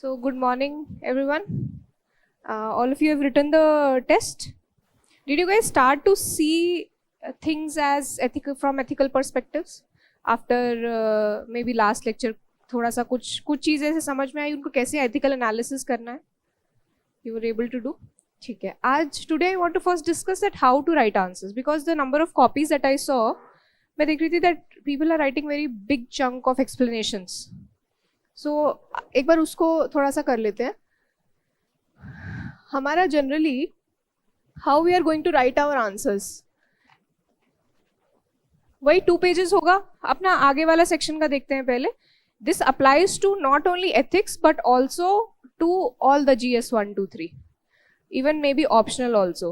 So, good morning, everyone. All of you have written the test. Did you guys start to see things as ethical from ethical perspectives after maybe last lecture? थोड़ा सा कुछ चीजें से समझ में आई उनको कैसे ethical analysis करना है. You were able to do. ठीक है. आज today I want to first discuss that how to write answers because the number of copies that I saw, मैं देख रही थी that people are writing very big chunk of explanations. So एक बार उसको थोड़ा सा कर लेते हैं. हमारा generally how we are going to write our answers वही 2 पेजेस होगा. अपना आगे वाला सेक्शन का देखते हैं पहले. This applies to not only ethics but also to all the GS 1, 2, 3, even maybe optional also.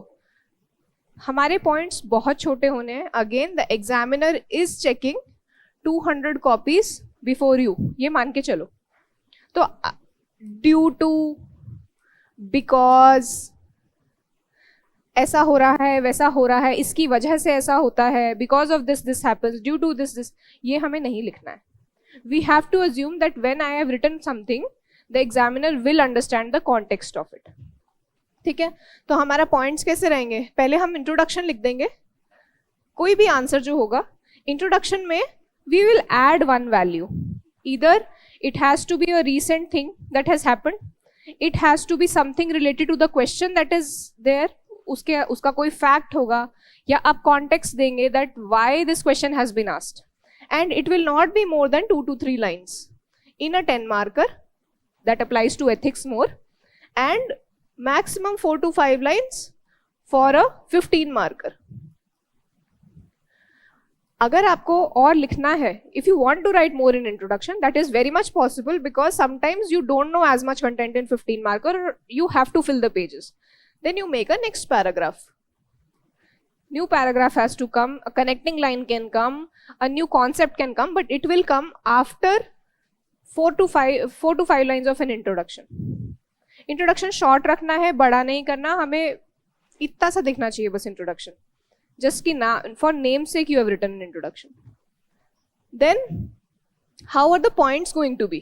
हमारे पॉइंट्स बहुत छोटे होने हैं. Again the examiner is checking 200 copies before you, ये मान के चलो. तो ड्यू टू, बिकॉज, ऐसा हो रहा है, वैसा हो रहा है, इसकी वजह से ऐसा होता है, because of this this happens, due to this this, ये हमें नहीं लिखना है. We have to assume that when I have written something the examiner will understand the context of it. ठीक है. तो हमारा पॉइंट्स कैसे रहेंगे? पहले हम इंट्रोडक्शन लिख देंगे. कोई भी आंसर जो होगा इंट्रोडक्शन में we will add one value. Either it has to be a recent thing that has happened, it has to be something related to the question that is there, उसका कोई fact होगा, या आप context देंगे that why this question has been asked, and it will not be more than 2 to 3 lines in a 10 marker. That applies to ethics more, and maximum 4 to 5 lines for a 15 marker. अगर आपको और लिखना है, if you want to write more in introduction, that is very much possible because sometimes you don't know as much content in 15 marker, or you have to fill the pages. Then you make a next paragraph. New paragraph has to come, a connecting line can come, a new concept can come, but it will come after 4 to 5 lines of an introduction. Introduction short रखना है, बड़ा नहीं करना. हमें इतना सा दिखना चाहिए बस introduction. Just ki for namesake you have written an introduction. Then how are the points going to be?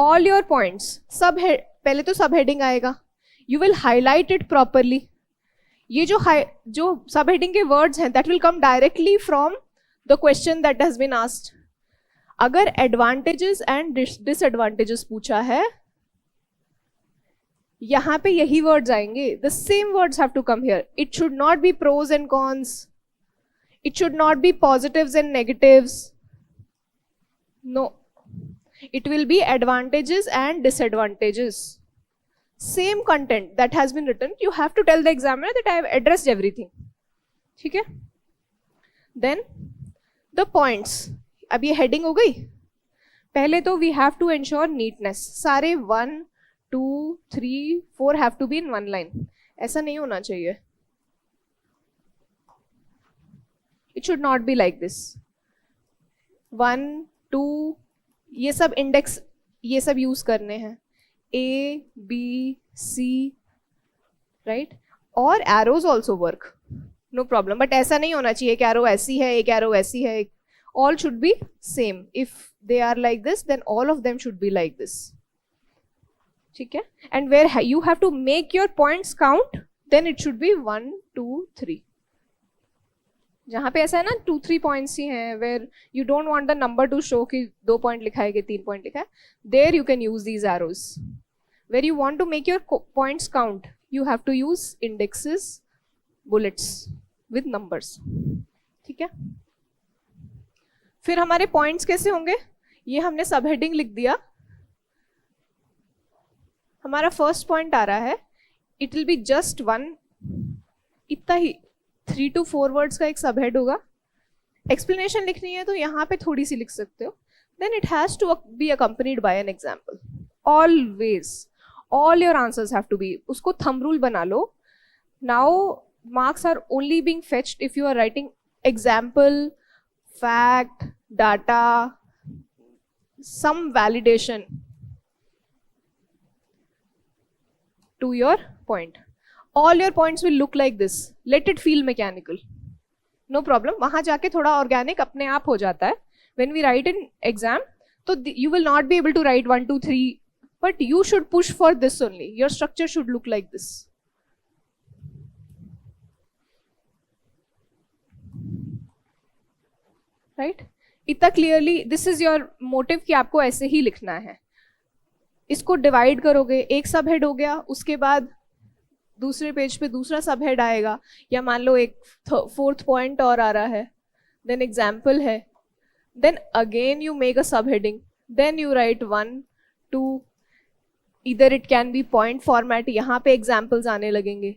All your points, पहले तो subheading आएगा. You will highlight it properly. ये जो subheading के words हैं, that will come directly from the question that has been asked. अगर advantages and disadvantages पूछा है, यहाँ पे यही वर्ड्स आएंगे. The same words have to come here. It should not be pros and cons. It should not be positives and negatives. No. It will be advantages and disadvantages. Same content that has been written. You have to tell the examiner that I have addressed everything. ठीक है? Then the points. अब ये heading हो गई. पहले तो we have to ensure neatness. सारे 1, 2, 3, 4 have to be in one line. ऐसा नहीं होना चाहिए. It should not be like this. 1, 2, ये सब इंडेक्स, ये सब यूज करने हैं. A, B, C, right? और arrows also work. No problem. But ऐसा नहीं होना चाहिए. एक arrow ऐसी है, एक arrow ऐसी है. All should be same. If they are like this, then all of them should be like this. ठीक है. And where you have to make your points count, then it should be 1, 2, 3. जहाँ पे ऐसा है ना 2, 3 points ही हैं, where you don't want the number to show कि 2 point लिखा है कि 3 point लिखा है, there you can use these arrows. Where you want to make your points count, you have to use indexes, bullets with numbers. ठीक है. फिर हमारे points कैसे होंगे? ये हमने subheading लिख दिया. हमारा फर्स्ट पॉइंट आ रहा है, इट विल बी जस्ट 1, इतना ही, 3 to 4 वर्ड्स का एक सबहेड होगा. एक्सप्लेनेशन लिखनी है तो यहाँ पे थोड़ी सी लिख सकते हो. Then it has to be accompanied by an example. Always all your answers have to be, उसको थंब रूल बना लो. Now marks are only being fetched if you are writing example, fact, data, some validation to your point. All your points will look like this. Let it feel mechanical. No problem. वहाँ जाके थोड़ा organic अपने आप हो जाता है. When we write in exam, तो you will not be able to write 1, 2, 3 but you should push for this only. Your structure should look like this. Right? इतना clearly this is your motive कि आपको ऐसे ही लिखना है. इसको divide करोगे, एक सब हेड हो गया, उसके बाद दूसरे पेज पे दूसरा सब हेड आएगा, या मान लो एक फोर्थ पॉइंट और आ रहा है, देन एग्जाम्पल है, then again you make a sub heading, then you write 1 2, इधर it can be point format, यहाँ पे एग्जाम्पल्स आने लगेंगे,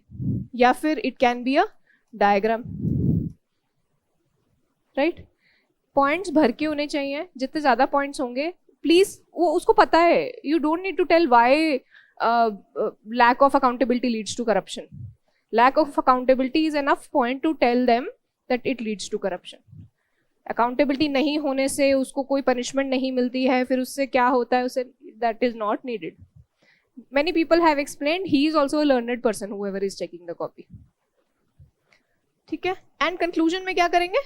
या फिर it can be a diagram. Right? Points भर के होने चाहिए, जितने ज्यादा पॉइंट्स होंगे प्लीज, वो उसको पता है, you don't need to tell why lack of accountability leads to corruption. Lack of accountability is enough point to tell them that it leads to corruption. Accountability नहीं होने से उसको कोई punishment नहीं मिलती है, फिर उससे क्या होता है, उसे that is not needed. Many people have explained, he is also a learned person, whoever is checking the copy. ठीक है? And conclusion में क्या करेंगे?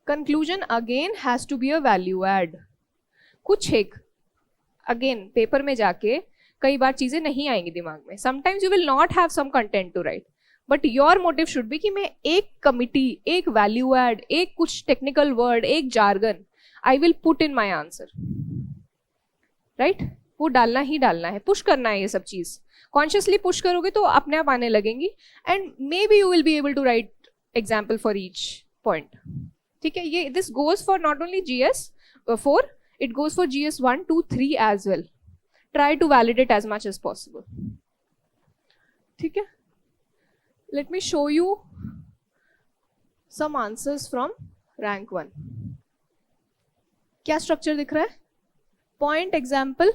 Conclusion again has to be a value add. कुछ एक अगेन पेपर में जाके कई बार चीजें नहीं आएंगी दिमाग में. Sometimes you will not have some content to write, but your motive should be कि मैं एक कमिटी, एक वैल्यू एड, एक कुछ टेक्निकल वर्ड, एक jargon I will put in my answer. Right? वो डालना ही डालना है, पुश करना है. ये सब चीज कॉन्शियसली पुश करोगे तो अपने आप आने लगेंगी, and maybe you will be able to write example for each point. ठीक है? ये this goes for not only GS 4, it goes for GS 1, 2, 3 as well. Try to validate as much as possible. ठीक है? Let me show you some answers from rank 1. क्या structure दिख रहा है? Point example.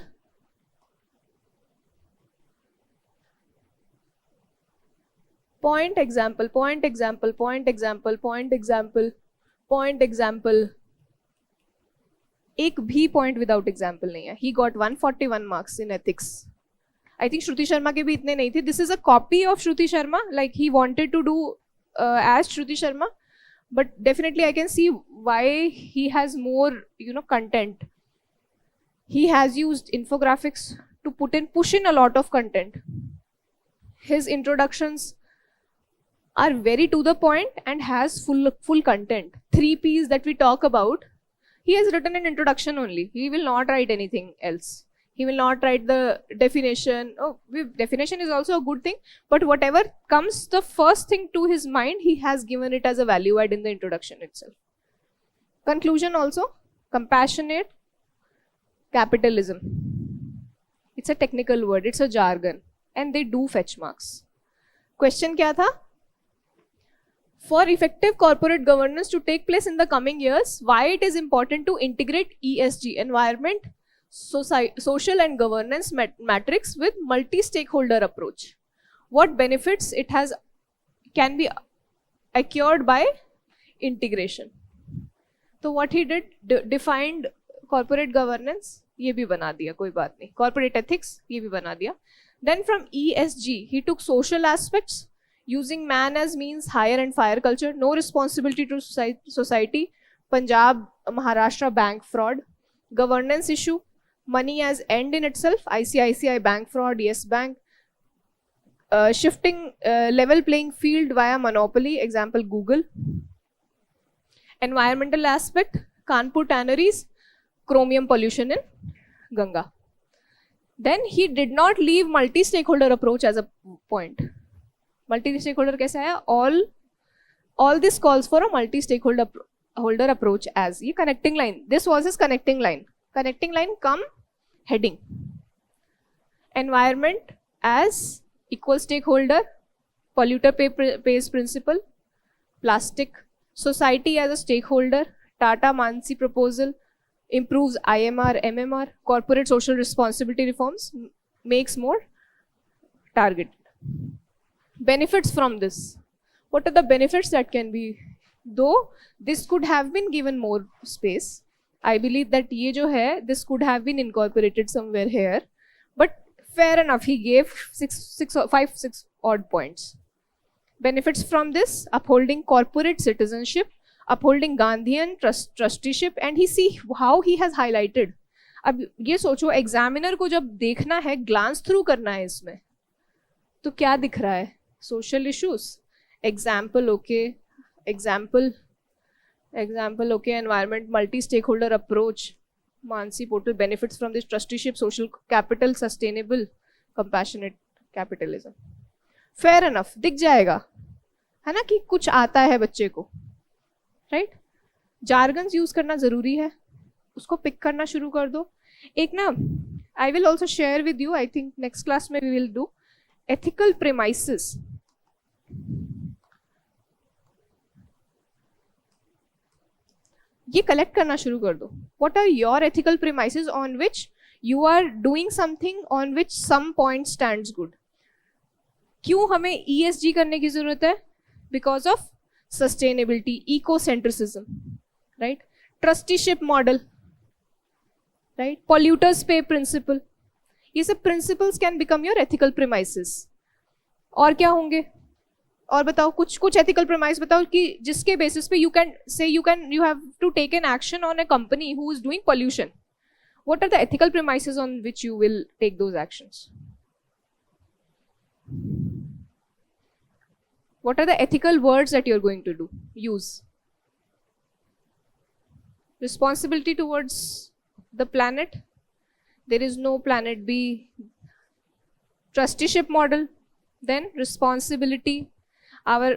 Point example, point example, point example, point example, point example. एक भी point without example नहीं है. He got 141 marks in ethics. I think Shruti Sharma के भी इतने नहीं थे. This is a copy of Shruti Sharma, like he wanted to do as Shruti Sharma, but definitely I can see why he has more content. He has used infographics to push in a lot of content. His introductions are very to the point and has full content. 3 P's that we talk about, he has written an introduction only. He will not write anything else. He will not write the definition. Definition is also a good thing, but whatever comes the first thing to his mind, he has given it as a value add in the introduction itself. Conclusion also, compassionate capitalism. It's a technical word, it's a jargon, and they do fetch marks. Question क्या था? For effective corporate governance to take place in the coming years, why it is important to integrate ESG, environment, social and governance matrix with multi-stakeholder approach. What benefits it has can be acquired by integration. So what he did, defined corporate governance, ये भी बना दिया, कोई बात नहीं. Corporate ethics, ये भी बना दिया. Then from ESG, he took social aspects, using man as means, hire and fire culture, no responsibility to society, Punjab, Maharashtra bank fraud, governance issue, money as end in itself, ICICI bank fraud, Yes Bank, shifting level playing field via monopoly, example Google, environmental aspect, Kanpur tanneries, chromium pollution in Ganga. Then he did not leave multi-stakeholder approach as a point. Multi-stakeholder कैसा है? All this calls for a multi-stakeholder approach as ये connecting line. This was his connecting line. Connecting line come heading. Environment as equal stakeholder, polluter pays principle, plastic, society as a stakeholder, Tata Mansi proposal, improves IMR, MMR, corporate social responsibility reforms, makes more targeted. Benefits from this. What are the benefits that can be? Though this could have been given more space, I believe that ये जो है, this could have been incorporated somewhere here. But fair enough, he gave 5-6 odd points. Benefits from this: upholding corporate citizenship, upholding Gandhian trusteeship, and he see how he has highlighted. अब ये सोचो, examiner को जब देखना है, glance through करना है इसमें, तो क्या दिख रहा है? Social issues, example okay, example okay, environment, multi stakeholder approach, Mansi portal, benefits from this, trusteeship, social capital, sustainable, compassionate capitalism. Fair enough, दिख जाएगा है ना कि कुछ आता है बच्चे को, राइट? जार्गन्स यूज करना जरूरी है, उसको पिक करना शुरू कर दो। एक ना, I will also share with you, I think next class में we will do ethical premises. ये कलेक्ट करना शुरू कर दो। What are your ethical premises on which you are doing something on which some point stands good. क्यों हमें ESG करने की जरूरत है? Because of sustainability, ecocentrism, right? Trusteeship model, right? Polluters pay principle, ये सब principles can become your ethical premises. और क्या होंगे? और बताओ, कुछ एथिकल प्रेमाइस बताओ कि जिसके बेसिस पे you have to take an action on a company who is doing pollution. What are the ethical premises on which you will take those actions? What are the ethical words that you're going to use? Responsibility towards the planet. There is no planet B. Trusteeship model. Then responsibility. Our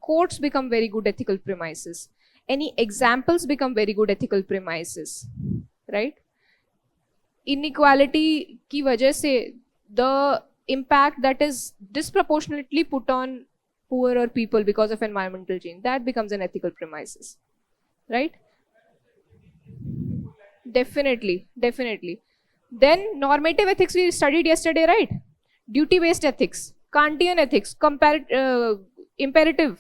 quotes become very good ethical premises. Any examples become very good ethical premises. Right? Inequality की वजह से the impact that is disproportionately put on poorer people because of environmental change, that becomes an ethical premises, right? Definitely. Then normative ethics we studied yesterday, right? Duty based ethics, Kantian ethics, imperative,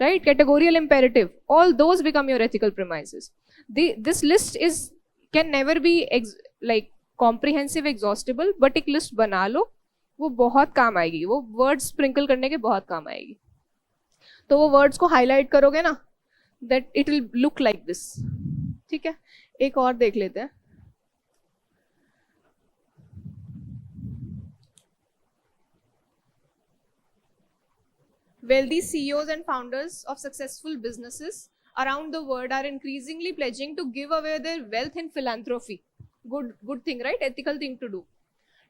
right? Categorical imperative, all those become your ethical premises. This list can never be like comprehensive, exhaustible, but एक list बना लो, वो बहुत काम आएगी, वो words sprinkle करने के बहुत काम आएगी। तो वो वर्ड्स को हाईलाइट करोगे ना, that it will look like this. ठीक है, एक और देख लेते हैं। Wealthy CEOs and founders of successful businesses around the world are increasingly pledging to give away their wealth in philanthropy. Good thing, right? Ethical thing to do.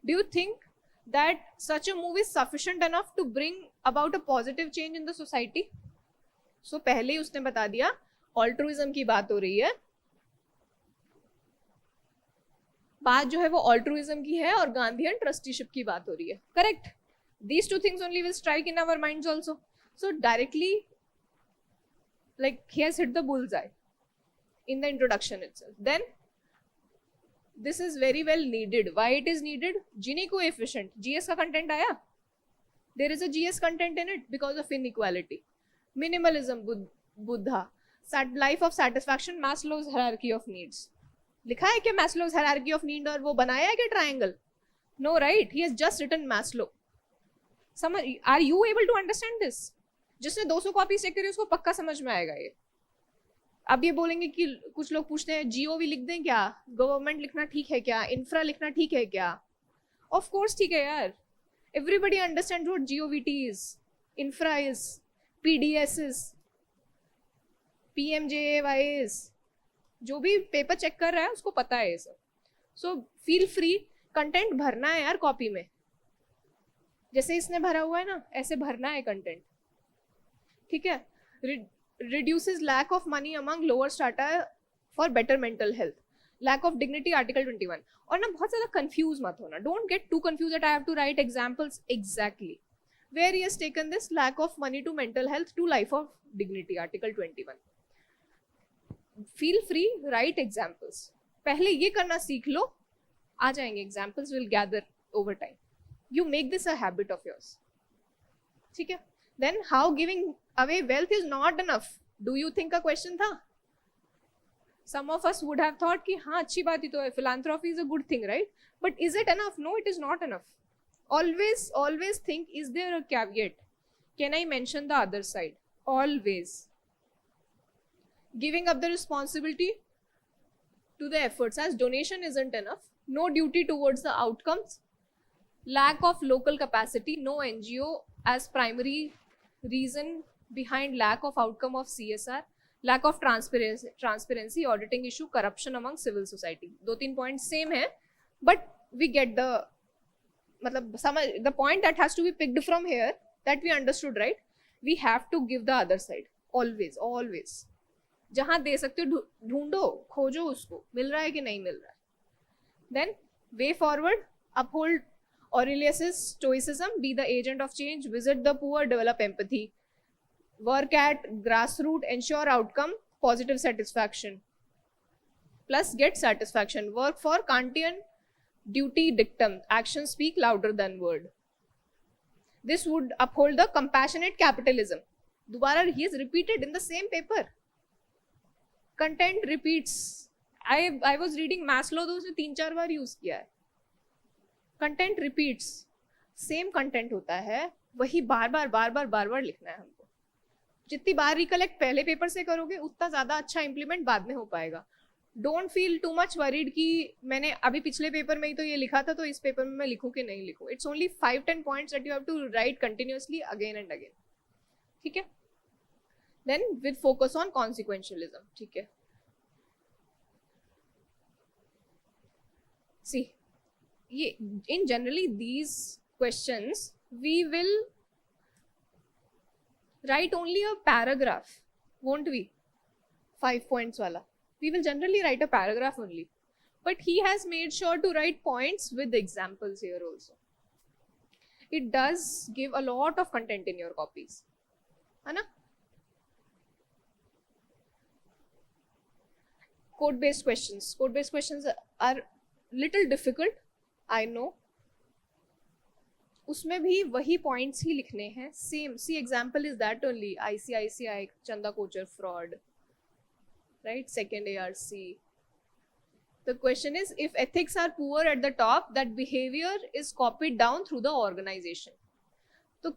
Do you think that such a move is sufficient enough to bring about a positive change in the society? So पहले ही उसने बता दिया, altruism की बात हो रही है, बात जो है वो altruism की है और गांधीयन ट्रस्टीशिप की बात हो रही है, correct? These two things only will strike in our minds also. So directly, like he has hit the bullseye in the introduction itself. Then this is very well needed. Why it is needed? Gini coefficient, GS का content आया, there is a GS content in it because of inequality. Minimalism, Buddha, life of satisfaction, Maslow's hierarchy of needs. लिखा है क्या Maslow's hierarchy of need और वो बनाया है क्या triangle? No, right? He has just written Maslow. Are you able to understand this? जिसने 200 copies check करी उसको पक्का समझ में आएगा ये। अब ये बोलेंगे कि कुछ लोग पूछते हैं GOV लिख दें क्या, गवर्नमेंट लिखना ठीक है क्या, इंफ्रा लिखना ठीक है क्या? ऑफ कोर्स ठीक है यार, everybody understand what GOVT is, infra is, PDS is, PMJAY is, जो भी पेपर चेक कर रहा है उसको पता है ये सब। सो फील फ्री, कंटेंट भरना है यार कॉपी में, जैसे इसने भरा हुआ है ना, ऐसे भरना है कंटेंट। ठीक है? reduces lack of money among lower strata for better mental health, lack of dignity, article 21। और ना बहुत ज्यादा कंफ्यूज मत होना, don't get too confused that I have to write examples exactly where he has taken this lack of money to mental health to life of dignity, article 21। feel free, write examples, पहले ये करना सीख लो, आ जाएंगे examples, will gather over time। you make this a habit of yours। ठीक है? Then how giving away wealth is not enough, do you think का question था? Some of us would have thought कि हाँ अच्छी बात ही तो है, philanthropy is a good thing, right? But is it enough? No, it is not enough। always think, is there a caveat? Can I mention the other side? Always giving up the responsibility to the efforts, as donation isn't enough, no duty towards the outcomes, lack of local capacity, no NGO as primary reason behind lack of outcome of CSR, lack of transparency, auditing issue, corruption among civil society. 2-3 points same है, but we get the मतलब the point that has to be picked from here, that we understood, right? We have to give the other side always. जहां दे सकते हो ढूंढो, खोजो उसको, मिल रहा है कि नहीं मिल रहा है. Then way forward, uphold Aurelius's stoicism, be the agent of change, visit the poor, develop empathy, work at grassroots, ensure outcome, positive satisfaction, plus get satisfaction, work for Kantian duty dictum, actions speak louder than word. This would uphold the compassionate capitalism. Dobara he is repeated in the same paper. Content repeats. I was reading Maslow, तो उसने 3-4 बार use किया है. Content repeats, same content होता है, वही बार बार लिखना है हमको. जितनी बार रिकलेक्ट पहले पेपर से करोगे उतना ज्यादा अच्छा इंप्लीमेंट बाद में हो पाएगा. Don't feel too much worried कि मैंने अभी पिछले पेपर में ही तो ये लिखा था, तो इस पेपर में मैं लिखूं कि नहीं लिखूं. It's only 5-10 points that you have to write continuously again and again. ठीक है. Then with focus on consequentialism. ठीक है. सी ये in generally these questions we will write only a paragraph, won't we? 5 points wala, we will generally write a paragraph only, but he has made sure to write points with examples here also. It does give a lot of content in your copies, है ना? Code based questions are little difficult, I know. उसमें भी वही points ही लिखने हैं, same. See example is that only. ICICI Chanda Kochhar fraud, right? Second ARC. The question is, if ethics are poor at the top, that behavior is copied down through the organization. तो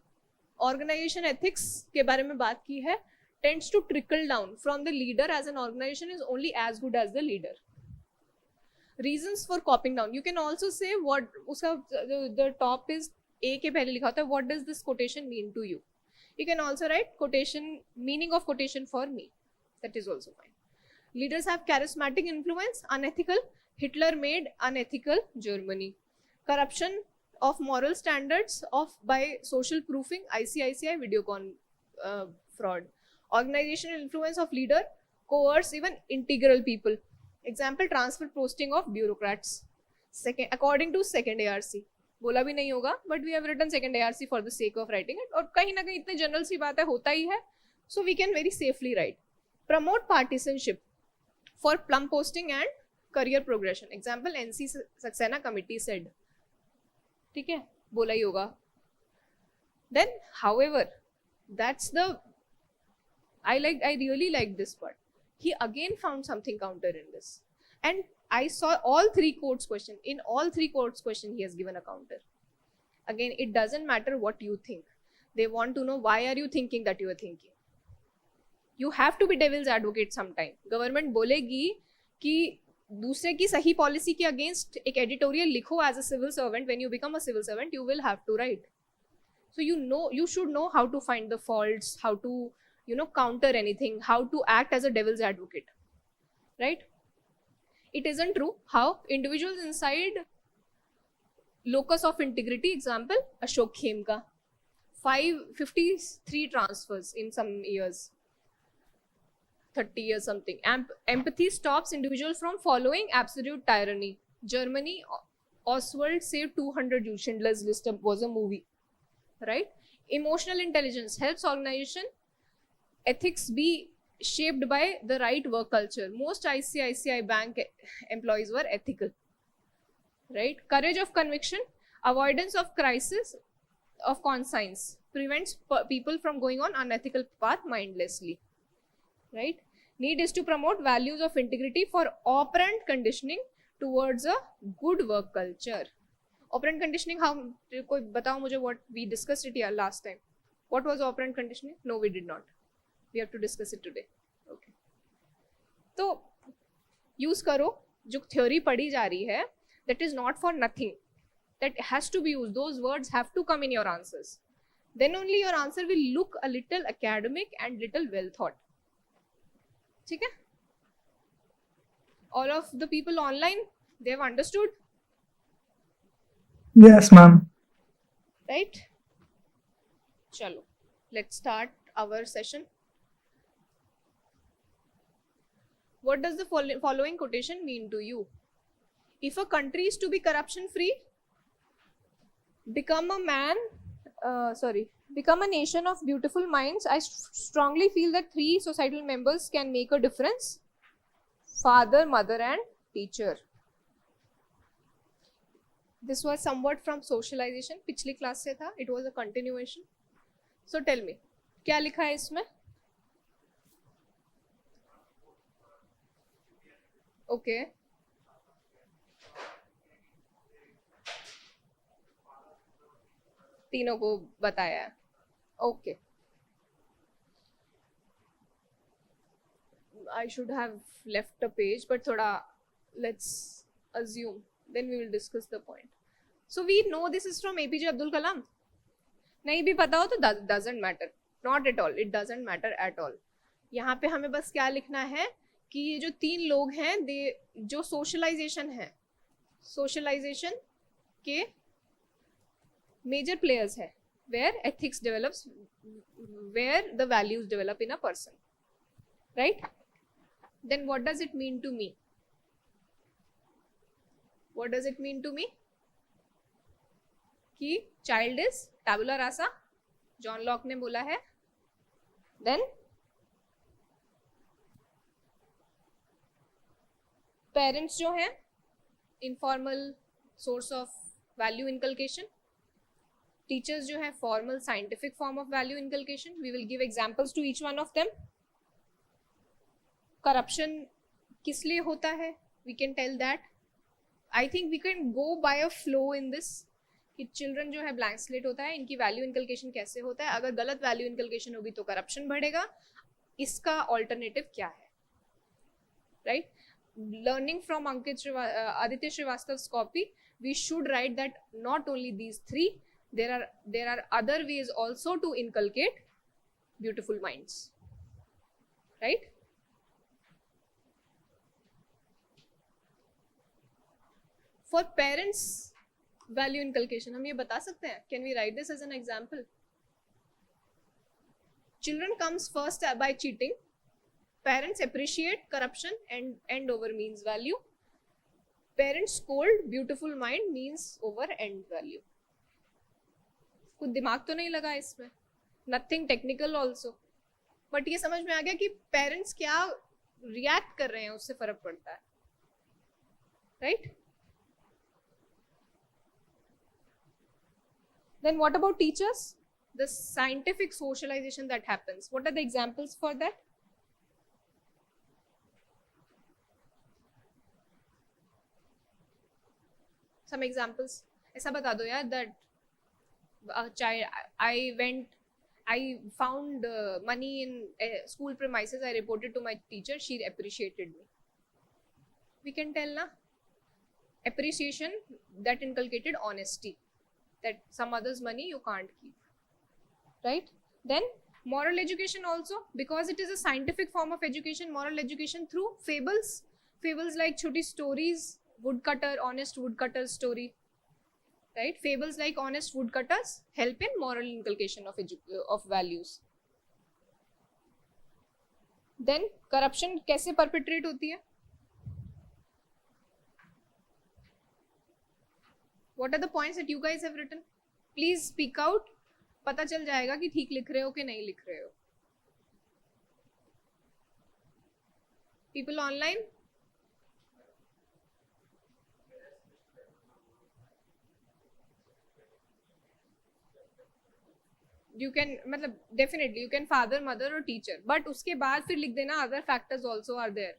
organization ethics के बारे में बात की है, tends to trickle down from the leader, as an organization is only as good as the leader. Reasons for copying down, you can also say what uska the top is A के पहले लिखा होता है, what does this quotation mean to you? You can also write quotation, meaning of quotation for me, that is also fine. Leaders have charismatic influence, unethical, Hitler made unethical Germany, corruption of moral standards of by social proofing, ICICI Videocon fraud, organizational influence of leader coerce even integral people. Example, transfer posting of bureaucrats. Second, according to second ARC. बोला भी नहीं होगा, but we have written second ARC for the sake of writing it. और कहीं ना कहीं इतने general सी बात है, होता ही है, so we can very safely write. Promote partisanship for plum posting and career progression. Example, NC Saxena committee said. ठीक है, बोला ही होगा. Then, however, that's the I really like this part. He again found something counter in this, and I saw all 3 quotes question. In all 3 quotes question, he has given a counter. Again, it doesn't matter what you think. They want to know, why are you thinking that you are thinking? You have to be devil's advocate sometime. Government बोलेगी कि दूसरे की सही policy के against एक editorial लिखो as a civil servant. When you become a civil servant, you will have to write. So you should know how to find the faults, how to counter anything, how to act as a devil's advocate, right? It isn't true how individuals inside locus of integrity, example Ashok Khemka, 53 transfers in some years, 30 years something. Empathy stops individuals from following absolute tyranny. Germany, Oswald saved 200 Jews. Schindler's List was a movie, right? Emotional intelligence helps organization ethics be shaped by the right work culture. Most ICICI bank employees were ethical, right? Courage of conviction, avoidance of crisis of conscience, prevents people from going on unethical path mindlessly, right? Need is to promote values of integrity for operant conditioning towards a good work culture. Operant conditioning, how, कोई बताओ मुझे, what we discussed it here last time. What was operant conditioning? No, we did not. We have to discuss it today. Okay. तो use करो, जो theory पढ़ी जा रही है, that is not for nothing, that has to be used, those words have to come in your answers, then only your answer will look a little academic and little well thought. ठीक है? All of the people online, they have understood? Yes, ma'am. Right? Chalo, let's start our session. What does the following quotation mean to you? If a country is to be corruption free, become a nation of beautiful minds, I strongly feel that 3 societal members can make a difference: father, mother and teacher. This was somewhat from socialization, पिछली class से था, it was a continuation. So tell me, क्या लिखा है इसमें? Okay. तीनों को बताया है. Okay. I should have left a page, but thoda let's assume, then we will discuss the point. So we know this is from APJ Abdul Kalam. नहीं भी पता हो तो doesn't matter, not at all, it doesn't matter at all. यहाँ पे हमें बस क्या लिखना है कि ये जो 3 लोग हैं, जो सोशलाइजेशन है, सोशलाइजेशन के मेजर प्लेयर्स है, where ethics develops, where the values develop in a person, right? Then what does it mean to me? What does it mean to me? कि child is tabula rasa, John Locke ने बोला है. Then parents जो हैं, informal source of value inculcation. Teachers जो है, formal scientific form of value inculcation. We will give examples to each one of them. Corruption किस लिए होता है? We can tell that. I think we can go by a flow in this, कि children जो है blank slate होता है, इनकी वैल्यू इनकलकेशन कैसे होता है. अगर गलत वैल्यू इनकलकेशन होगी तो करप्शन बढ़ेगा. इसका ऑल्टरनेटिव क्या है? Right? Learning from Aditya Srivastava's copy, we should write that not only these 3, there are other ways also to inculcate beautiful minds, right? For parents value inculcation, हम ये बता सकते हैं, can we write this as an example? Children comes first by cheating. Parents appreciate corruption and end over means value. Parents scold, beautiful mind means over end value. कुछ दिमाग तो नहीं लगा इसमें, nothing technical also, but ये समझ में आ गया कि parents क्या react कर रहे हैं, उससे फर्क पड़ता है, right? Then what about teachers? The scientific socialization that happens, what are the examples for that? Some examples. ऐसा बता दो यार, that I found money in school premises, I reported to my teacher, she appreciated me. We can tell na, appreciation that inculcated honesty, that some others' money you can't keep, right? Then moral education also, because it is a scientific form of education, moral education through fables like choti stories, woodcutter, honest woodcutter story, right? Fables like honest woodcutters help in moral inculcation of values. Then corruption कैसे perpetrate होती है? What are the points that you guys have written? Please speak out. पता चल जाएगा कि ठीक लिख रहे हो कि नहीं लिख रहे हो. People online? You can, मतलब definitely you can father, mother or teacher, but उसके बाद फिर लिख देना other factors also are there.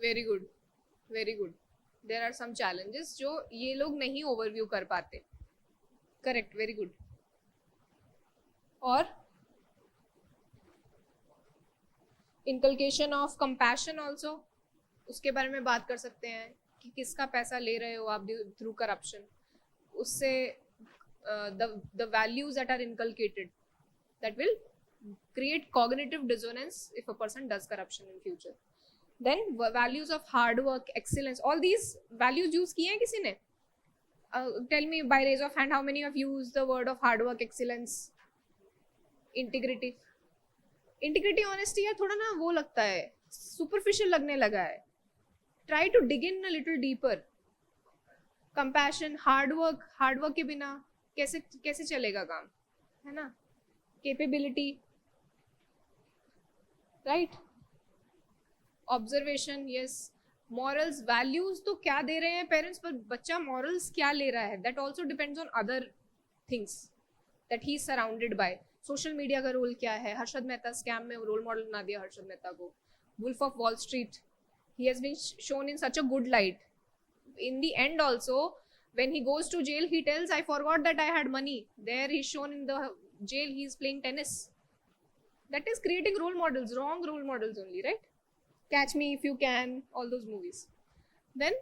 Very good, very good. There are some challenges जो ये लोग नहीं ओवरव्यू कर पाते. Correct, very good. और इनकलकेशन ऑफ कंपैशन ऑल्सो, उसके बारे में बात कर सकते हैं कि किसका पैसा ले रहे हो आप थ्रू करप्शन. उससे the values that are inculcated that will create cognitive dissonance if a person does corruption in future. Then values of hard work, excellence, all these values use किए हैं किसी ने? Tell me by raise of hand how many have used the word of hard work, excellence, integrity. Integrity, honesty यार थोड़ा ना वो लगता है, superficial लगने लगा है. Try to dig in a little deeper. Compassion, hard work के बिना कैसे चलेगा काम, है ना? Capability, right? Observation, yes. Morals, values तो क्या दे रहे हैं पेरेंट्स, पर बच्चा morals क्या ले रहा है, that also depends on other things that he is surrounded by. Social media का रोल क्या है? हर्षद मेहता स्कैम में रोल मॉडल बना दिया हर्षद मेहता को. Wolf of wall street, he has been shown in such a good light. In the end also, when he goes to jail, he tells, I forgot that I had money. There he's shown in the jail, he's playing tennis. That is creating role models, wrong role models only, right? Catch Me If You Can, all those movies. Then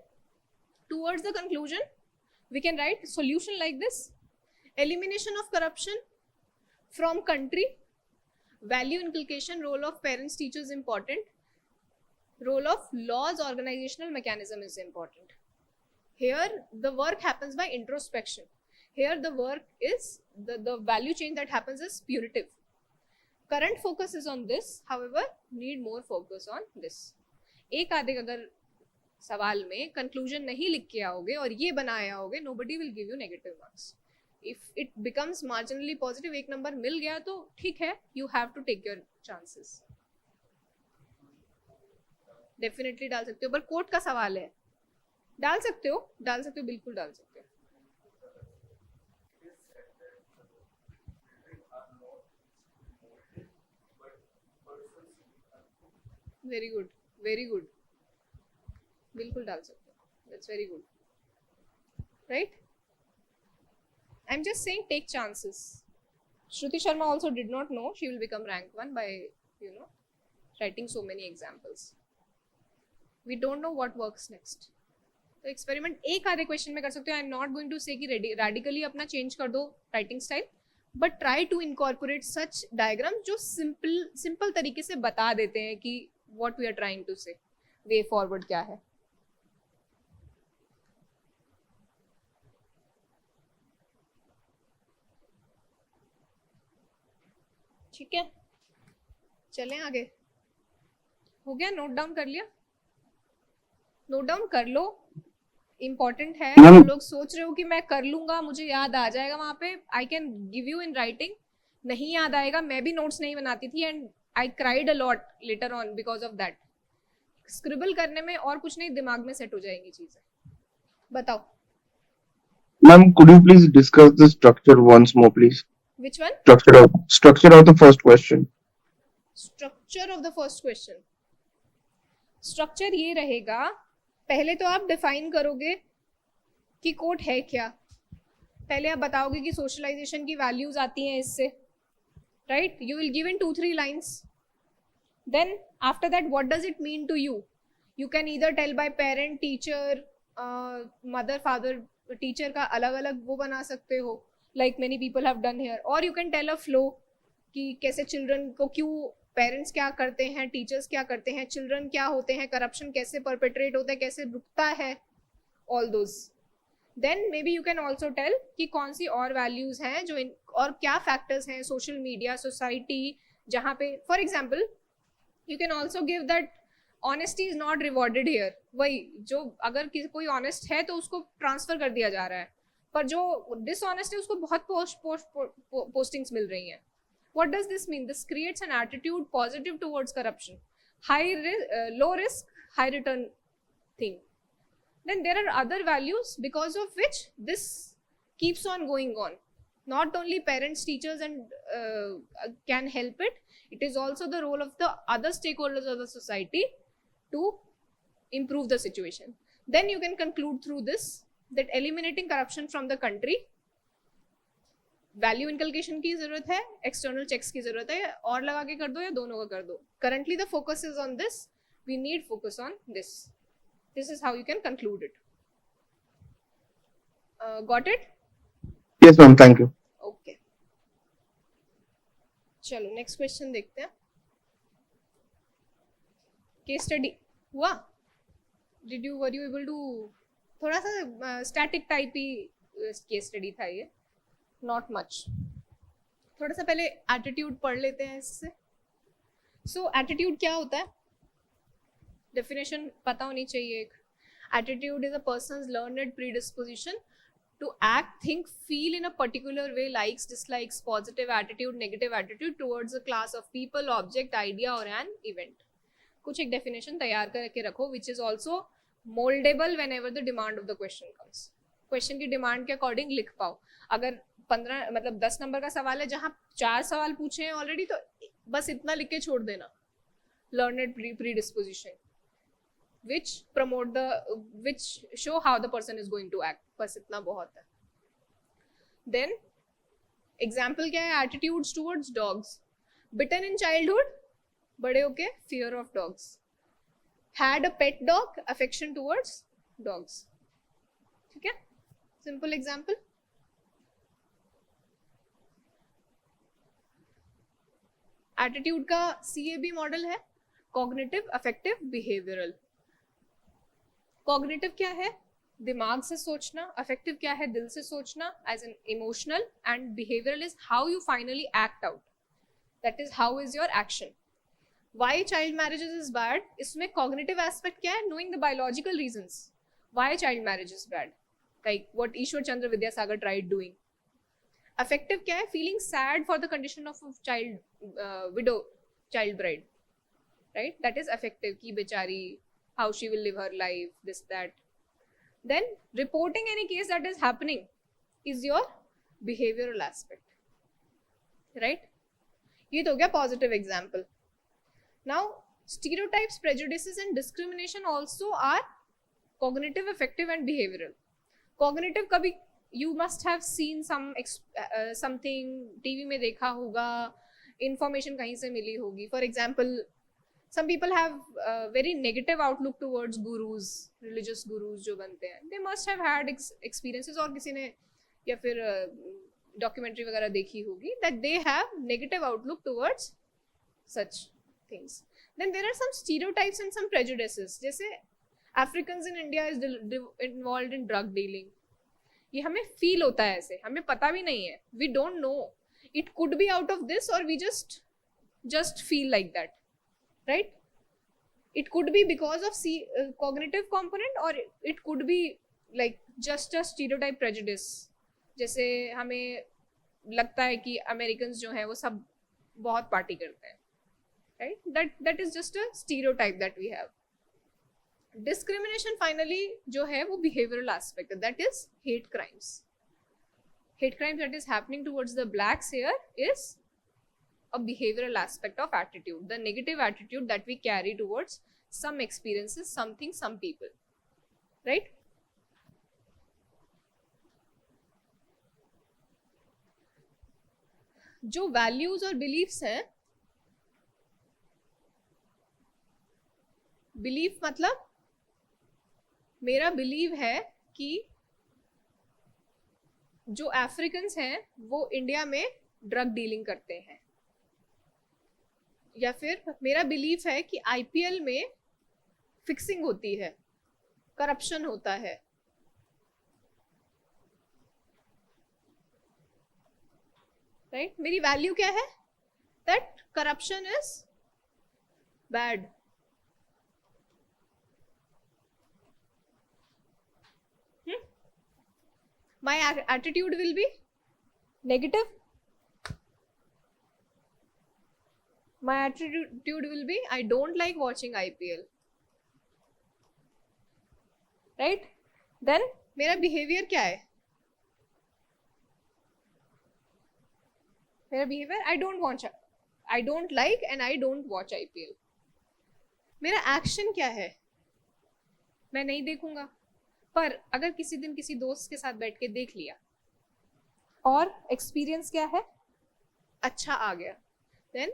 towards the conclusion, we can write solution like this: elimination of corruption from country, value inculcation, role of parents, teachers important, role of laws, organizational mechanism is important. Here the work happens by introspection. Here the work is the value change that happens is punitive. Current focus is on this, however need more focus on this. एक आधे अगर सवाल में conclusion नहीं लिख के आओगे और ये बनाए आओगे, nobody will give you negative marks. If it becomes marginally positive, एक नंबर मिल गया तो ठीक है, you have to take your chances. Definitely डाल सकते हो, पर कोर्ट का सवाल है. डाल सकते हो, बिल्कुल डाल सकते हो. वेरी गुड, बिल्कुल डाल सकते हो. That's very good, right? I am just saying take chances. Shruti Sharma also did not know she will become rank 1 by writing so many examples. We don't know what works next. तो experiment एक आधे question में कर सकते हो. I am not going to say कि radically अपना change कर दो writing style, but try to incorporate such diagram जो सिंपल तरीके से बता देते हैं कि what we are trying to say, way forward क्या है. ठीक है, चलें आगे. हो गया? नोट डाउन कर लिया? नोट डाउन कर लो, इम्पोर्टेंट है. तुम लोग सोच रहे हो कि मैं कर लूंगा, मुझे याद आ जाएगा वहां पे, I can give you in writing. नहीं याद आएगा. मैं भी नोट्स नहीं बनाती थी and I cried a lot later on because of that. Scribble करने में और कुछ नहीं, दिमाग में सेट हो जाएंगी चीजें. बताओ ma'am, could you please discuss the structure once more, please? Which one? Structure of the first question. Structure of the first question. Structure ये रहेगा, पहले तो आप डिफाइन करोगे कि कोट है क्या. पहले आप बताओगे कि सोशलाइजेशन की वैल्यूज आती हैं इससे, right? You will give in 2-3 lines. Then after that what does it mean to you. You can either tell by parent, teacher, mother, father. Teacher का अलग अलग वो बना सकते हो, like many people have done here. और you can tell a flow कि कैसे चिल्ड्रन को, क्यों पेरेंट्स क्या करते हैं, टीचर्स क्या करते हैं, चिल्ड्रन क्या होते हैं, करप्शन कैसे परपेट्रेट होता है, कैसे रुकता है, all those. Then maybe you can also tell कि कौन सी और वैल्यूज हैं जो और क्या फैक्टर्स हैं, सोशल मीडिया, सोसाइटी, जहाँ पे for example you can also give that honesty is not rewarded here. वही जो अगर कोई ऑनेस्ट है तो उसको ट्रांसफर कर दिया जा रहा है, पर जो डिसऑनेस्ट है उसको बहुत पोस्टिंग्स मिल रही हैं. What does this mean? This creates an attitude positive towards corruption. Low risk, high return thing. Then there are other values because of which this keeps on going on. Not only parents, teachers and can help it. It is also the role of the other stakeholders of the society to improve the situation. Then you can conclude through this that eliminating corruption from the country, value inculcation की जरूरत है, external checks की जरूरत है, और लगा के कर दो या दोनों का कर दो. Currently the focus is on this, we need focus on this. This is how you can conclude it. Got it? Yes, ma'am. Thank you. Okay, चलो नेक्स्ट क्वेश्चन देखते हैं. केस स्टडी हुआ? Did you were you able to? थोड़ा सा static type ही case study था ये, not much. थोड़ा सा पहले एटीट्यूड पढ़ लेते हैं इससे. सो एटीट्यूड क्या होता है? डेफिनेशन पता होनी चाहिए. एक attitude is a persons learned predisposition to act, think, feel in a particular way, likes, dislikes, positive attitude, negative attitude towards a class of people, object, idea or an event. कुछ एक definition तैयार करके रखो which is also moldable whenever the demand of the question comes. Question की demand के according लिख पाओ. अगर 15 मतलब 10 नंबर का सवाल है जहाँ 4 सवाल पूछे हैं ऑलरेडी, तो बस इतना लिख के छोड़ देना, learned predisposition which promote the which show how the person is going to act. बस इतना बहुत है. Then example क्या है? attitudes towards dogs. bitten in childhood, बड़े होके fear of dogs. had a pet dog, affection towards dogs. ठीक है, simple example. एटीट्यूड का CAB मॉडल है कॉग्निटिव, अफेक्टिव, बिहेवियरल. कॉग्निटिव क्या है? दिमाग से सोचना. अफेक्टिव क्या है? दिल से सोचना, as an emotional. And behavioural is how you finally act out, that is how is your action. Why child marriages is bad? इसमें कॉग्निटिव एस्पेक्ट क्या है? Knowing the biological reasons why child marriage is bad, like what Ishwar Chandra Vidyasagar tried doing. Affective क्या है? Feeling sad for the condition of child widow, child bride, right? That is affective की बेचारी, how she will live her life, this that. Then reporting any case that is happening is your behavioral aspect, right? ये तो हो गया positive example. Now stereotypes, prejudices and discrimination also are cognitive, affective and behavioral. Cognitive कभी you must have seen something TV में देखा होगा, information कहीं से मिली होगी. For example, some people have a very negative outlook towards gurus, religious gurus जो बनते हैं. They must have had experiences, और किसी ने या फिर documentary वगैरह देखी होगी, that they have negative outlook towards such things. Then there are some stereotypes and some prejudices. जैसे Africans in India is involved in drug dealing. ये हमें feel होता है ऐसे, हमें पता भी नहीं है. We don't know. It could be out of this, or we just feel like that. Right? It could be because of cognitive component, or it could be like just a stereotype prejudice. जैसे हमें लगता है कि Americans जो हैं वो सब बहुत पार्टी करते हैं, right? That is just a stereotype that we have. Discrimination finally जो है वो behavioral aspect है, that is hate crimes. Hate crimes that is happening towards the blacks here is a behavioral aspect of attitude, the negative attitude that we carry towards some experiences, something, some people, right? जो values और beliefs हैं, belief मतलब मेरा believe है कि जो Africans हैं वो इंडिया में ड्रग डीलिंग करते हैं, या फिर मेरा बिलीफ है कि IPL में फिक्सिंग होती है, करप्शन होता है. राइट? मेरी वैल्यू क्या है? That corruption is bad. My attitude will be negative. My attitude will be I don't like watching IPL, right? Then मेरा behavior क्या है? मेरा behavior I don't like and I don't watch IPL. मेरा action क्या है? मैं नहीं देखूंगा. पर अगर किसी दिन किसी दोस्त के साथ बैठ के देख लिया और एक्सपीरियंस क्या है, अच्छा आ गया, then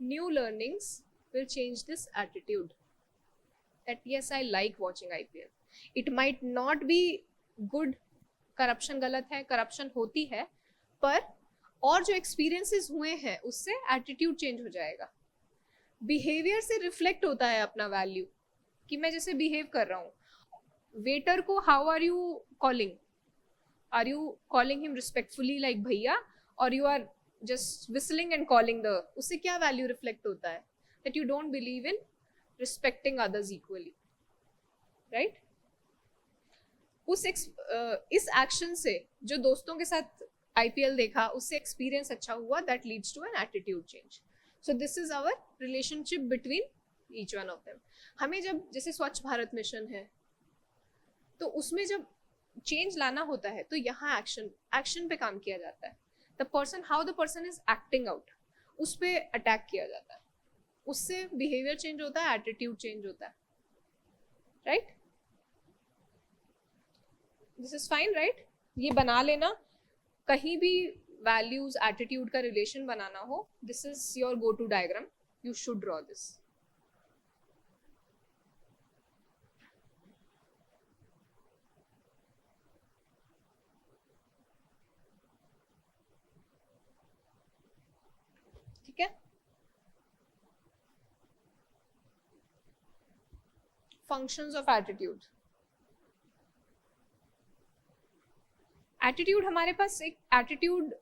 new learnings will change this attitude that yes, I like watching IPL. It might not be good, corruption गलत है, करप्शन होती है, पर और जो एक्सपीरियंसेस हुए हैं उससे एटीट्यूड चेंज हो जाएगा. बिहेवियर से रिफ्लेक्ट होता है अपना वैल्यू, कि मैं जैसे बिहेव कर रहा हूँ. वेटर को how are you calling, are you calling him respectfully like भैया, और you are just whistling and calling the, उससे क्या वैल्यू रिफ्लेक्ट होता है, that you don't believe in respecting others equally, right? इस एक्शन से जो दोस्तों के साथ आईपीएल देखा उससे एक्सपीरियंस अच्छा हुआ, that leads to an attitude change. So this is our relationship between each one of them. हमें जब जैसे स्वच्छ भारत मिशन है तो उसमें जब चेंज लाना होता है तो यहाँ एक्शन पे काम किया जाता है. The person, how the person is acting out, उस पे अटैक किया जाता है, उससे बिहेवियर चेंज होता है, एटीट्यूड चेंज होता है, right? This is fine, right? ये बना लेना, कहीं भी वैल्यूज एटीट्यूड का रिलेशन बनाना हो, this is your go to diagram, you should draw this. ठीक है? Functions of attitude. एटीट्यूड हमारे पास एक attitude,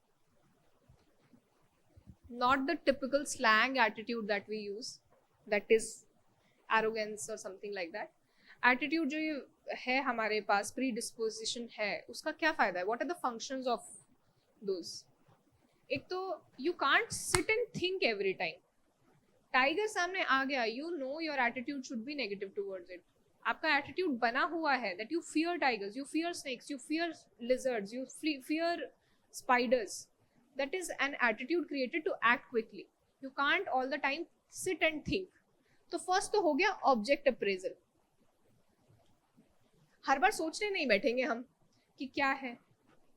not the typical slang attitude that we use, that is arrogance और समथिंग लाइक दैट. एटीट्यूड जो ये है हमारे पास, प्री डिस्पोजिशन है, उसका क्या फायदा है? What are the functions of those? एक तो you can't sit and think every time. Tiger सामने आ गया, you know your attitude should be negative towards it. आपका एटीट्यूड बना हुआ है that you fear tigers, you fear snakes, you fear lizards, you fear spiders. That is an attitude created to act quickly. You can't all the time sit and think. तो first तो हो गया object appraisal. हर बार सोचने नहीं बैठेंगे हम कि क्या है.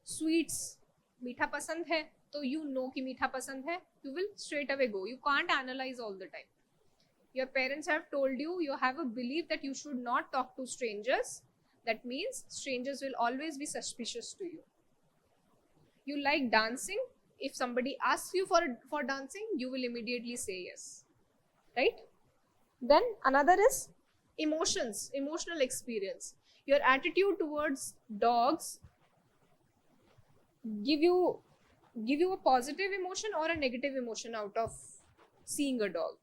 स्वीट्स, मीठा पसंद है तो यू नो कि मीठा पसंद है, you will straight away go. You can't analyze all the time. Your parents have told you, you have a belief that you should not talk to strangers. That means strangers will always be suspicious to you. You like dancing. If somebody asks you for dancing, you will immediately say yes. Right? Then another is emotions, emotional experience. Your attitude towards dogs give you a positive emotion or a negative emotion out of seeing a dog,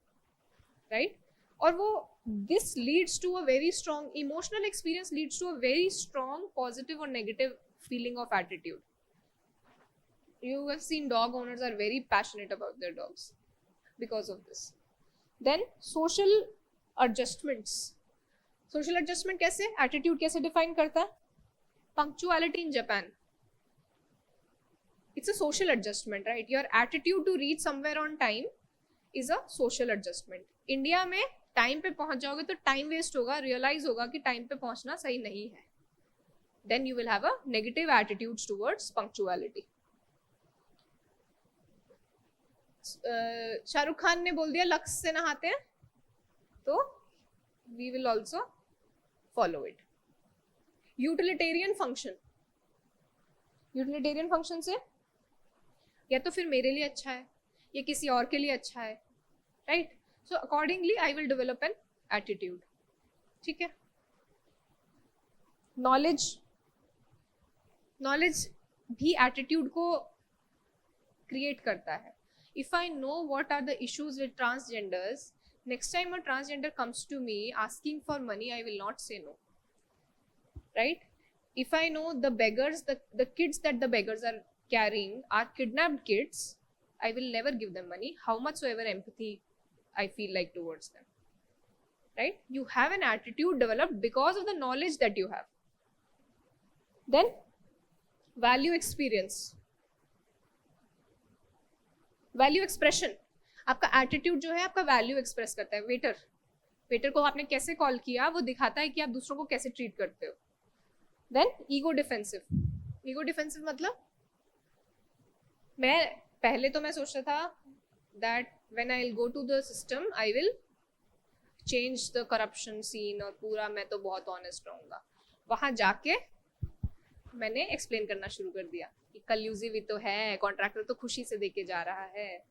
right? और वो this leads to a very strong emotional experience, leads to a very strong positive or negative feeling of attitude. You have seen dog owners are very passionate about their dogs because of this. Then social adjustments. Social adjustment कैसे, attitude कैसे define करता है? Punctuality in Japan, it's a social adjustment, right? Your attitude to reach somewhere on time is a social adjustment. India में time पे पहुंच जाओगे तो time waste होगा, रियलाइज होगा कि टाइम पे पहुंचना सही नहीं है. Then you will have a negative attitude towards punctuality. Shahrukh Khan ने बोल दिया लक्स से नहाते हैं, तो we will also follow it. Utilitarian function. Utilitarian function से या तो फिर मेरे लिए अच्छा है या किसी और के लिए अच्छा है, right? So accordingly I will develop an attitude. ठीक है? नॉलेज भी एटीट्यूड को क्रिएट करता है. If I know what are the issues with transgenders, next time a transgender comes to me asking for money, I will not say no, right? If I know the beggars, the kids that the beggars are carrying are kidnapped kids, I will never give them money, how much so ever empathy I feel like towards them, right? You have an attitude developed because of the knowledge that you have. Then value experience, value expression. आपका attitude जो है आपका value express करता है. Waiter को आपने कैसे call किया वो दिखाता है कि आप दूसरों को कैसे ट्रीट करते हो. देन ईगो डिफेंसिव मतलब मैं पहले तो मैं सोच रहा था that when I will go to the system I will change the corruption scene और पूरा मैं तो बहुत ऑनेस्ट रहूंगा. वहां जाके मैंने एक्सप्लेन करना शुरू कर दिया कि कलयूजिव तो है, कॉन्ट्रैक्टर तो खुशी से देके जा रहा है,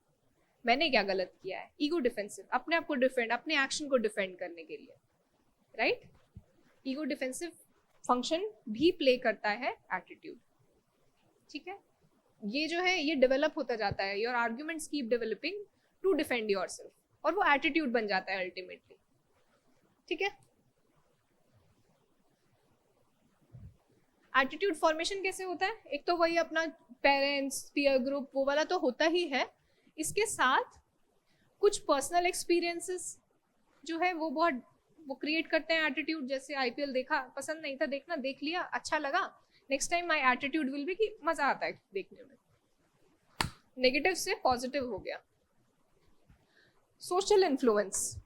मैंने क्या गलत किया है. ईगो डिफेंसिव, अपने आप को डिफेंड, अपने एक्शन को डिफेंड करने के लिए, राइट. ईगो डिफेंसिव फंक्शन भी प्ले करता है एटीट्यूड. ठीक है, ये जो है ये डेवलप होता जाता है. Your arguments keep developing to defend yourself और वो एटीट्यूड बन जाता है अल्टीमेटली. ठीक है, एटीट्यूड फॉर्मेशन कैसे होता है? एक तो वही अपना पेरेंट्स, पीयर ग्रुप, वो वाला तो होता ही है. इसके साथ कुछ पर्सनल एक्सपीरियंसेस जो है वो क्रिएट करते हैं एटीट्यूड. जैसे आईपीएल देखा, पसंद नहीं था देखना, देख लिया, अच्छा लगा, next time my attitude will be कि मजा आता है देखने में. नेगेटिव से पॉजिटिव हो गया. Social influence,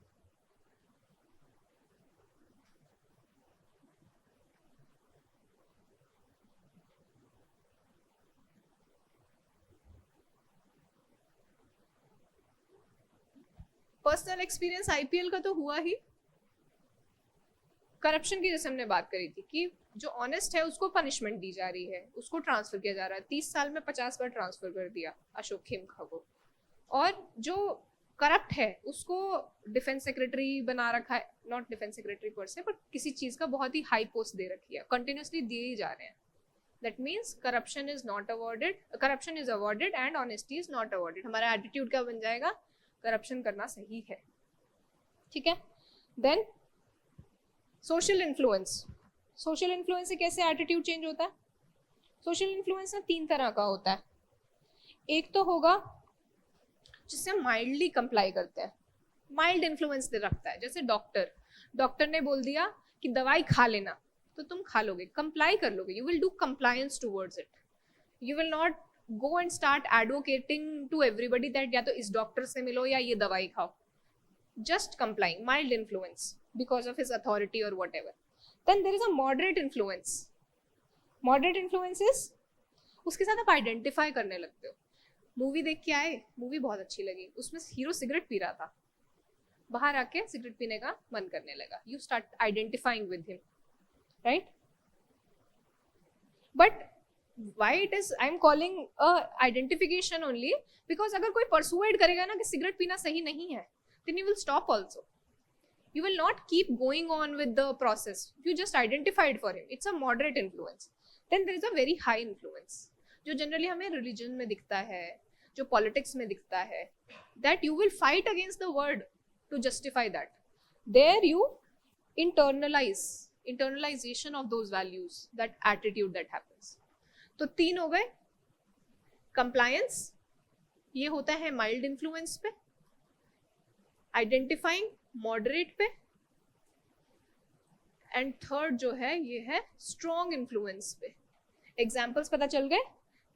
personal experience IPL का तो हुआ ही. करप्शन की जैसे हमने बात करी थी कि जो ऑनेस्ट है उसको पनिशमेंट दी जा रही है, उसको ट्रांसफर किया जा रहा है. 30 साल में 50 बार ट्रांसफर कर दिया अशोक खेमका को. और जो करप्ट है उसको डिफेंस सेक्रेटरी बना रखा है, नॉट डिफेंस सेक्रेटरी पर से, बट किसी चीज का बहुत ही हाई पोस्ट दे रखी है, कंटिन्यूसली दिए ही जा रहे हैं. That means corruption is not awarded, corruption is awarded and honesty is not awarded. हमारा एटीट्यूड क्या बन जाएगा? करप्शन करना सही है. ठीक है, then social influence. Social influence से कैसे एटीट्यूड चेंज होता है? सोशल इन्फ्लुएंस ना 3 तरह का होता है. एक तो होगा जिससे हम माइल्डली कंप्लाई करते हैं, माइल्ड इन्फ्लुएंस रखता है. जैसे डॉक्टर ने बोल दिया कि दवाई खा लेना, तो तुम खा लोगे, कंप्लाई कर लोगे, you will do compliance towards it. You will not go and start advocating to everybody that या तो इस डॉक्टर से मिलो या ये दवाई खाओ. Just complying, mild influence because of his authority और whatever. Then there is a moderate influence. Moderate influence is उसके साथ आप आइडेंटिफाई करने लगते हो. मूवी देख के आए, मूवी बहुत अच्छी लगी, उसमें हीरो सिगरेट पी रहा था, बाहर आके सिगरेट पीने का मन करने लगा, you start identifying with him, right. But why it is I am calling identification only because अगर कोई परसुएड करेगा ना कि सिगरेट पीना सही नहीं है, then you will stop also. You will not keep going on with the process. You just identified for him. It's a moderate influence. Then there is a very high influence, जो generally हमें religion में दिखता है, जो politics में दिखता है, that you will fight against the word to justify that. There you internalization of those values, that attitude that happens. तो 3 हो गए. Compliance, ये होता है mild influence पे, आइडेंटिफाइंग मॉडरेट पे, एंड थर्ड जो है ये है स्ट्रॉन्ग इन्फ्लुएंस पे. एग्जाम्पल्स पता चल गए.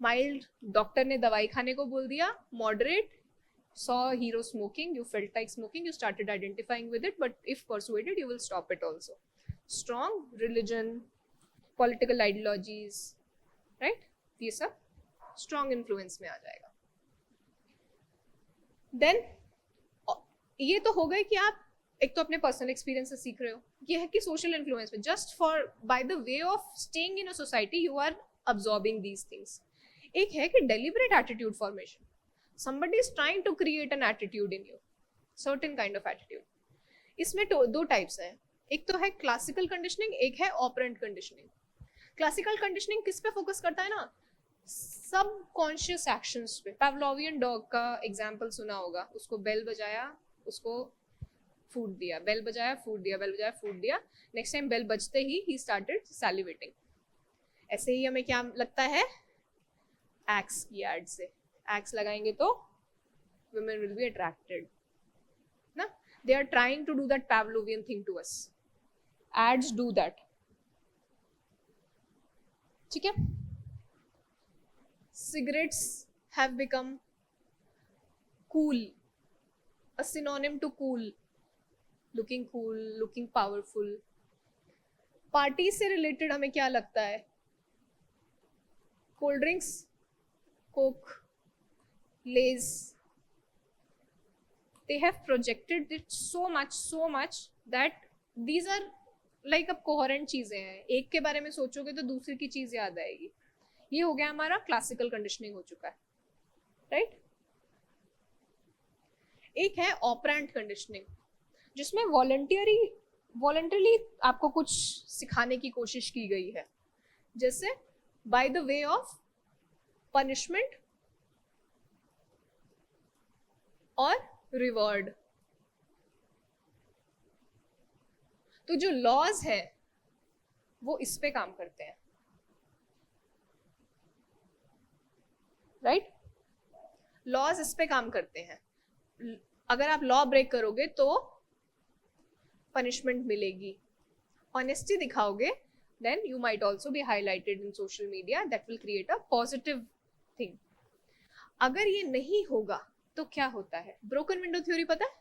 माइल्ड, डॉक्टर ने दवाई खाने को बोल दिया. Moderate, saw hero smoking, you felt like smoking, you started identifying with it, but if persuaded you will stop it also. Strong, religion, political ideologies, right, ये सब strong influence में आ जाएगा. Then ये तो हो गए कि आप एक तो अपने पर्सनल एक्सपीरियंस से सीख रहे हो. ये है कि सोशल इन्फ्लुएंस में just for by the way of staying in a society you are absorbing these things. एक है कि deliberate attitude formation. somebody is trying to create an attitude in you, certain kind of attitude. इसमें दो types हैं. एक तो है classical conditioning, एक है ऑपरेंट कंडीशनिंग. क्लासिकल कंडीशनिंग किस पे फोकस करता है ना? सब कॉन्शियस एक्शंस पे. पावलोवियन डॉग का एग्जाम्पल सुना होगा. उसको बेल बजाया, उसको फूड दिया, बेल बजाया फूड दिया, बेल बजाया फूड दिया. नेक्स्ट टाइम बेल बजते ही he started salivating. ऐसे ही हमें क्या लगता है? एक्स की एड से एक्स लगाएंगे तो women will be attracted ना. they are trying to do that Pavlovian thing to us. ads do that. ठीक है. cigarettes have become cool, a synonym to cool, looking powerful. Party से related हमें क्या लगता है? Cold drinks, Coke, Lay's. They have projected it so much that these are like अब coherent चीजें हैं. एक के बारे में सोचोगे तो दूसरी की चीज याद आएगी. ये हो गया हमारा क्लासिकल कंडीशनिंग हो चुका है, राइट? एक है ऑपरेंट कंडीशनिंग, जिसमें वॉलंटरली आपको कुछ सिखाने की कोशिश की गई है, जैसे bye the way of punishment और रिवॉर्ड. तो जो लॉज है वो इस पे काम करते हैं, राइट? लॉज इस पे काम करते हैं. अगर आप लॉ ब्रेक करोगे तो पनिशमेंट मिलेगी. ऑनेस्टी दिखाओगे then you might also be highlighted in social media. That will create a positive thing. अगर ये नहीं होगा तो क्या होता है? ब्रोकन विंडो थ्योरी पता है?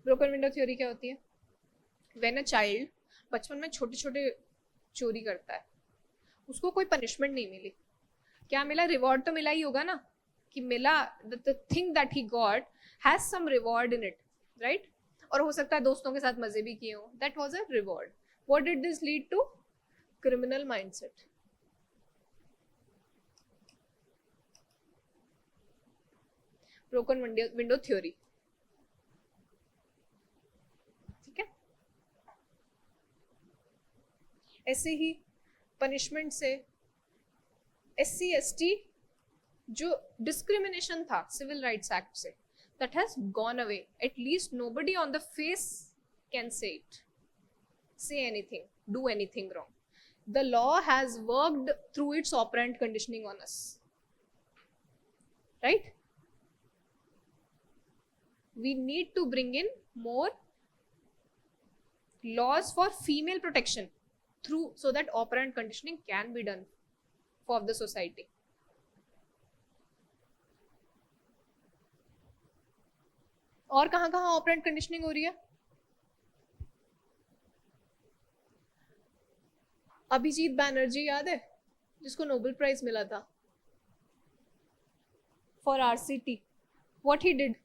ब्रोकन विंडो थ्योरी क्या होती है? व्हेन अ चाइल्ड बचपन में छोटे छोटे चोरी करता है, उसको कोई पनिशमेंट नहीं मिली, क्या मिला? रिवॉर्ड तो मिला ही होगा ना, कि मिला the thing that he got has some reward in it, right? और हो सकता है दोस्तों के साथ मजे भी किए हो. That was a reward. What did this lead to? Criminal mindset. Broken window theory, ठीक है? ऐसे ही पनिशमेंट से SC ST जो डिस्क्रिमिनेशन था सिविल राइट्स एक्ट से, that has gone away. At least nobody on the face can say it, say anything, do anything wrong. The law has worked through its operant conditioning on us, right? We need to bring in more laws for female protection through, so that operant conditioning can be done for the society. और कहाँ कहाँ operant conditioning हो रही है? अभिजीत बैनर्जी याद है, जिसको Nobel prize मिला था for RCT. What he did?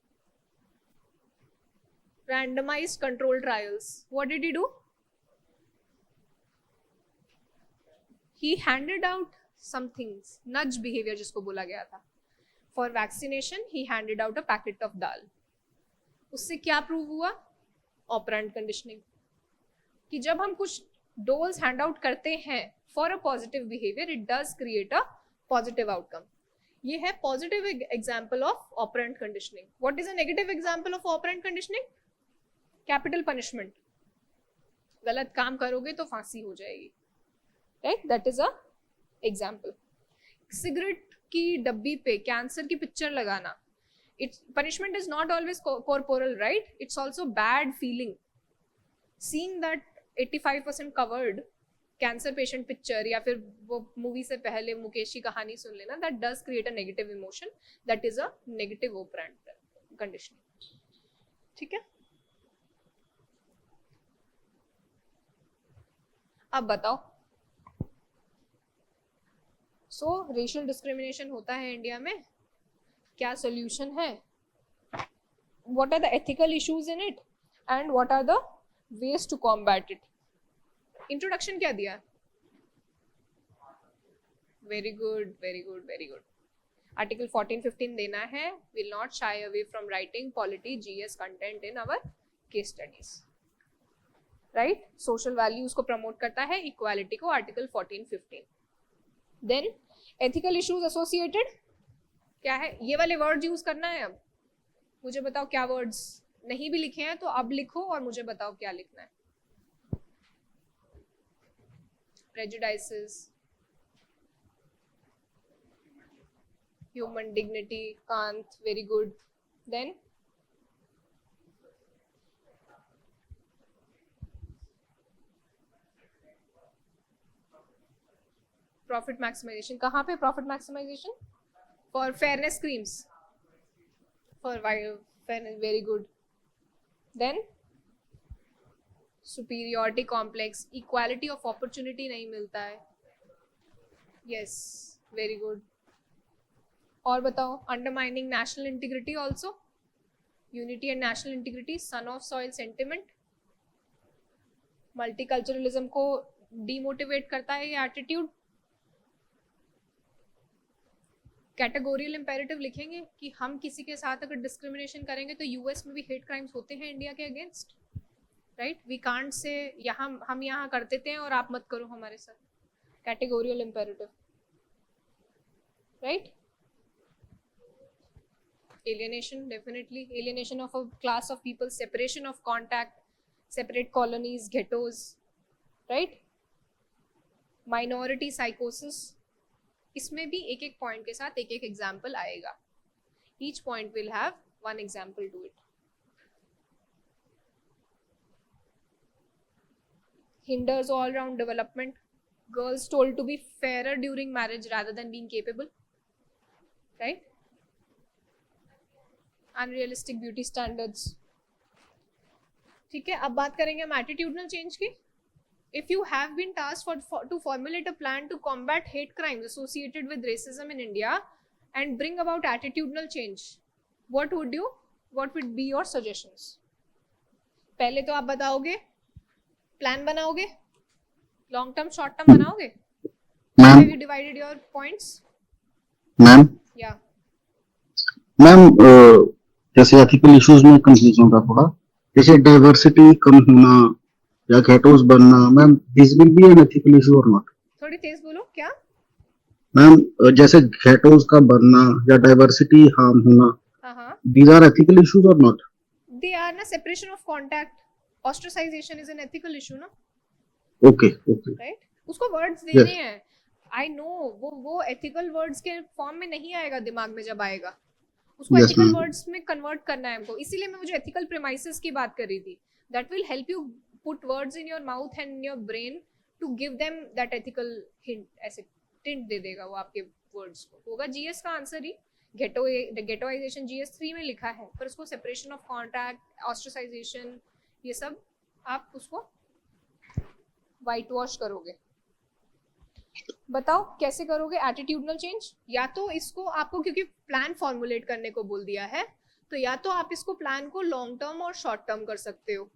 randomized control trials. What did he do? He handed out some things, nudge behavior जिसको बोला गया था. For vaccination, he handed out a packet of dal. उससे क्या प्रूव हुआ? Operant conditioning. कि जब हम कुछ डोज हैंड आउट करते हैं for a positive behaviour, it does create a positive outcome. ये है positive example of operant conditioning. What is a negative example of operant conditioning? Capital punishment. गलत काम करोगे तो फांसी हो जाएगी, right? That is a example. Cigarette की डब्बी पे कैंसर की पिक्चर लगाना, it's punishment is not always corporal, right? It's also bad feeling seeing that 85% covered cancer patient picture, या फिर वो मूवी से पहले मुकेश की कहानी सुन लेना. that does create a negative emotion. that is a negative operant conditioning. ठीक है? अब बताओ. सो रेशियल डिस्क्रिमिनेशन होता है इंडिया में, क्या सोल्यूशन है? what are the ethical issues in it and what are the ways to combat it? Introduction क्या दिया? Very good, very good, very good. Article 14-15 देना है. Will not shy away from writing polity GS content in our case studies, right? Social values को promote करता है, equality को, article 14-15. Then ethical issues associated क्या है? ये वाले वर्ड्स यूज करना है. अब मुझे बताओ क्या वर्ड्स नहीं भी लिखे हैं तो अब लिखो और मुझे बताओ क्या लिखना है. prejudices, human dignity, Kant, very good. Then profit maximization. कहाँ पे profit maximization? For fairness screams. for very good. Then superiority complex, equality of opportunity नहीं मिलता है. Yes, very good. और बताओ, undermining national integrity also, unity and national integrity, son of soil sentiment, multiculturalism को demotivate करता है ये attitude. कैटेगोरियल imperative लिखेंगे कि हम किसी के साथ अगर डिस्क्रिमिनेशन करेंगे तो यूएस में भी हेट क्राइम्स होते हैं इंडिया के against, right? We can't say यहाँ हम यहाँ कर देते हैं और आप मत करो हमारे साथ. Categorical imperative, right? Alienation, definitely alienation of a class of people, separation of contact, separate colonies, ghettos, right? Minority साइकोसिस, इसमें भी एक एक पॉइंट के साथ एक एक एग्जाम्पल आएगा. Each point will have one example to it. hinders all round development, girls told to be fairer during marriage rather than being capable, right? Unrealistic beauty standards. ठीक है, अब बात करेंगे हम एटीट्यूडनल चेंज की. If you have been tasked to formulate a plan to combat hate crimes associated with racism in India and bring about attitudinal change, what would be your suggestions? पहले तो आप बताओगे, प्लान बनाओगे, long term short term बनाओगे. How have you divided your points? Ma'am Yeah. Ma'am जैसे ethical issues में confusion था थोड़ा, जैसे डाइवर्सिटी कम होना या गेटोस बनना, ma'am this will be an ethical issue और नॉट? थोड़ी तेज बोलो. क्या मैम जैसे गेटोस का बनना या डाइवर्सिटी हार्म होना, these are ethical issues or not? They are na separation of contact, ostracization is an ethical issue ना. Okay. Right? उसको वर्ड्स देने हैं. I know वो ethical words के फॉर्म में नहीं आएगा दिमाग में. जब आएगा उसको ethical words में कन्वर्ट करना है हमको. इसीलिए मैं मुझे ethical premises की बात कर रही थी. That will help you put words in your mouth and in your brain to give them that ethical hint. ऐसे टिंट दे देगा वो आपके वर्ड्स को. होगा जीएस का आंसर ही. गेटोइजेशन जीएस 3 में लिखा है, पर उसको सेपरेशन ऑफ कॉन्टैक्ट, ऑस्ट्रेसाइजेशन, ये सब आप उसको वाइट वॉश करोगे. बताओ कैसे करोगे एटीट्यूडनल चेंज? या तो इसको आपको, क्योंकि प्लान फॉर्मुलेट करने को बोल दिया है, तो या तो आप इसको प्लान को लॉन्ग टर्म और शॉर्ट टर्म कर सकते हो,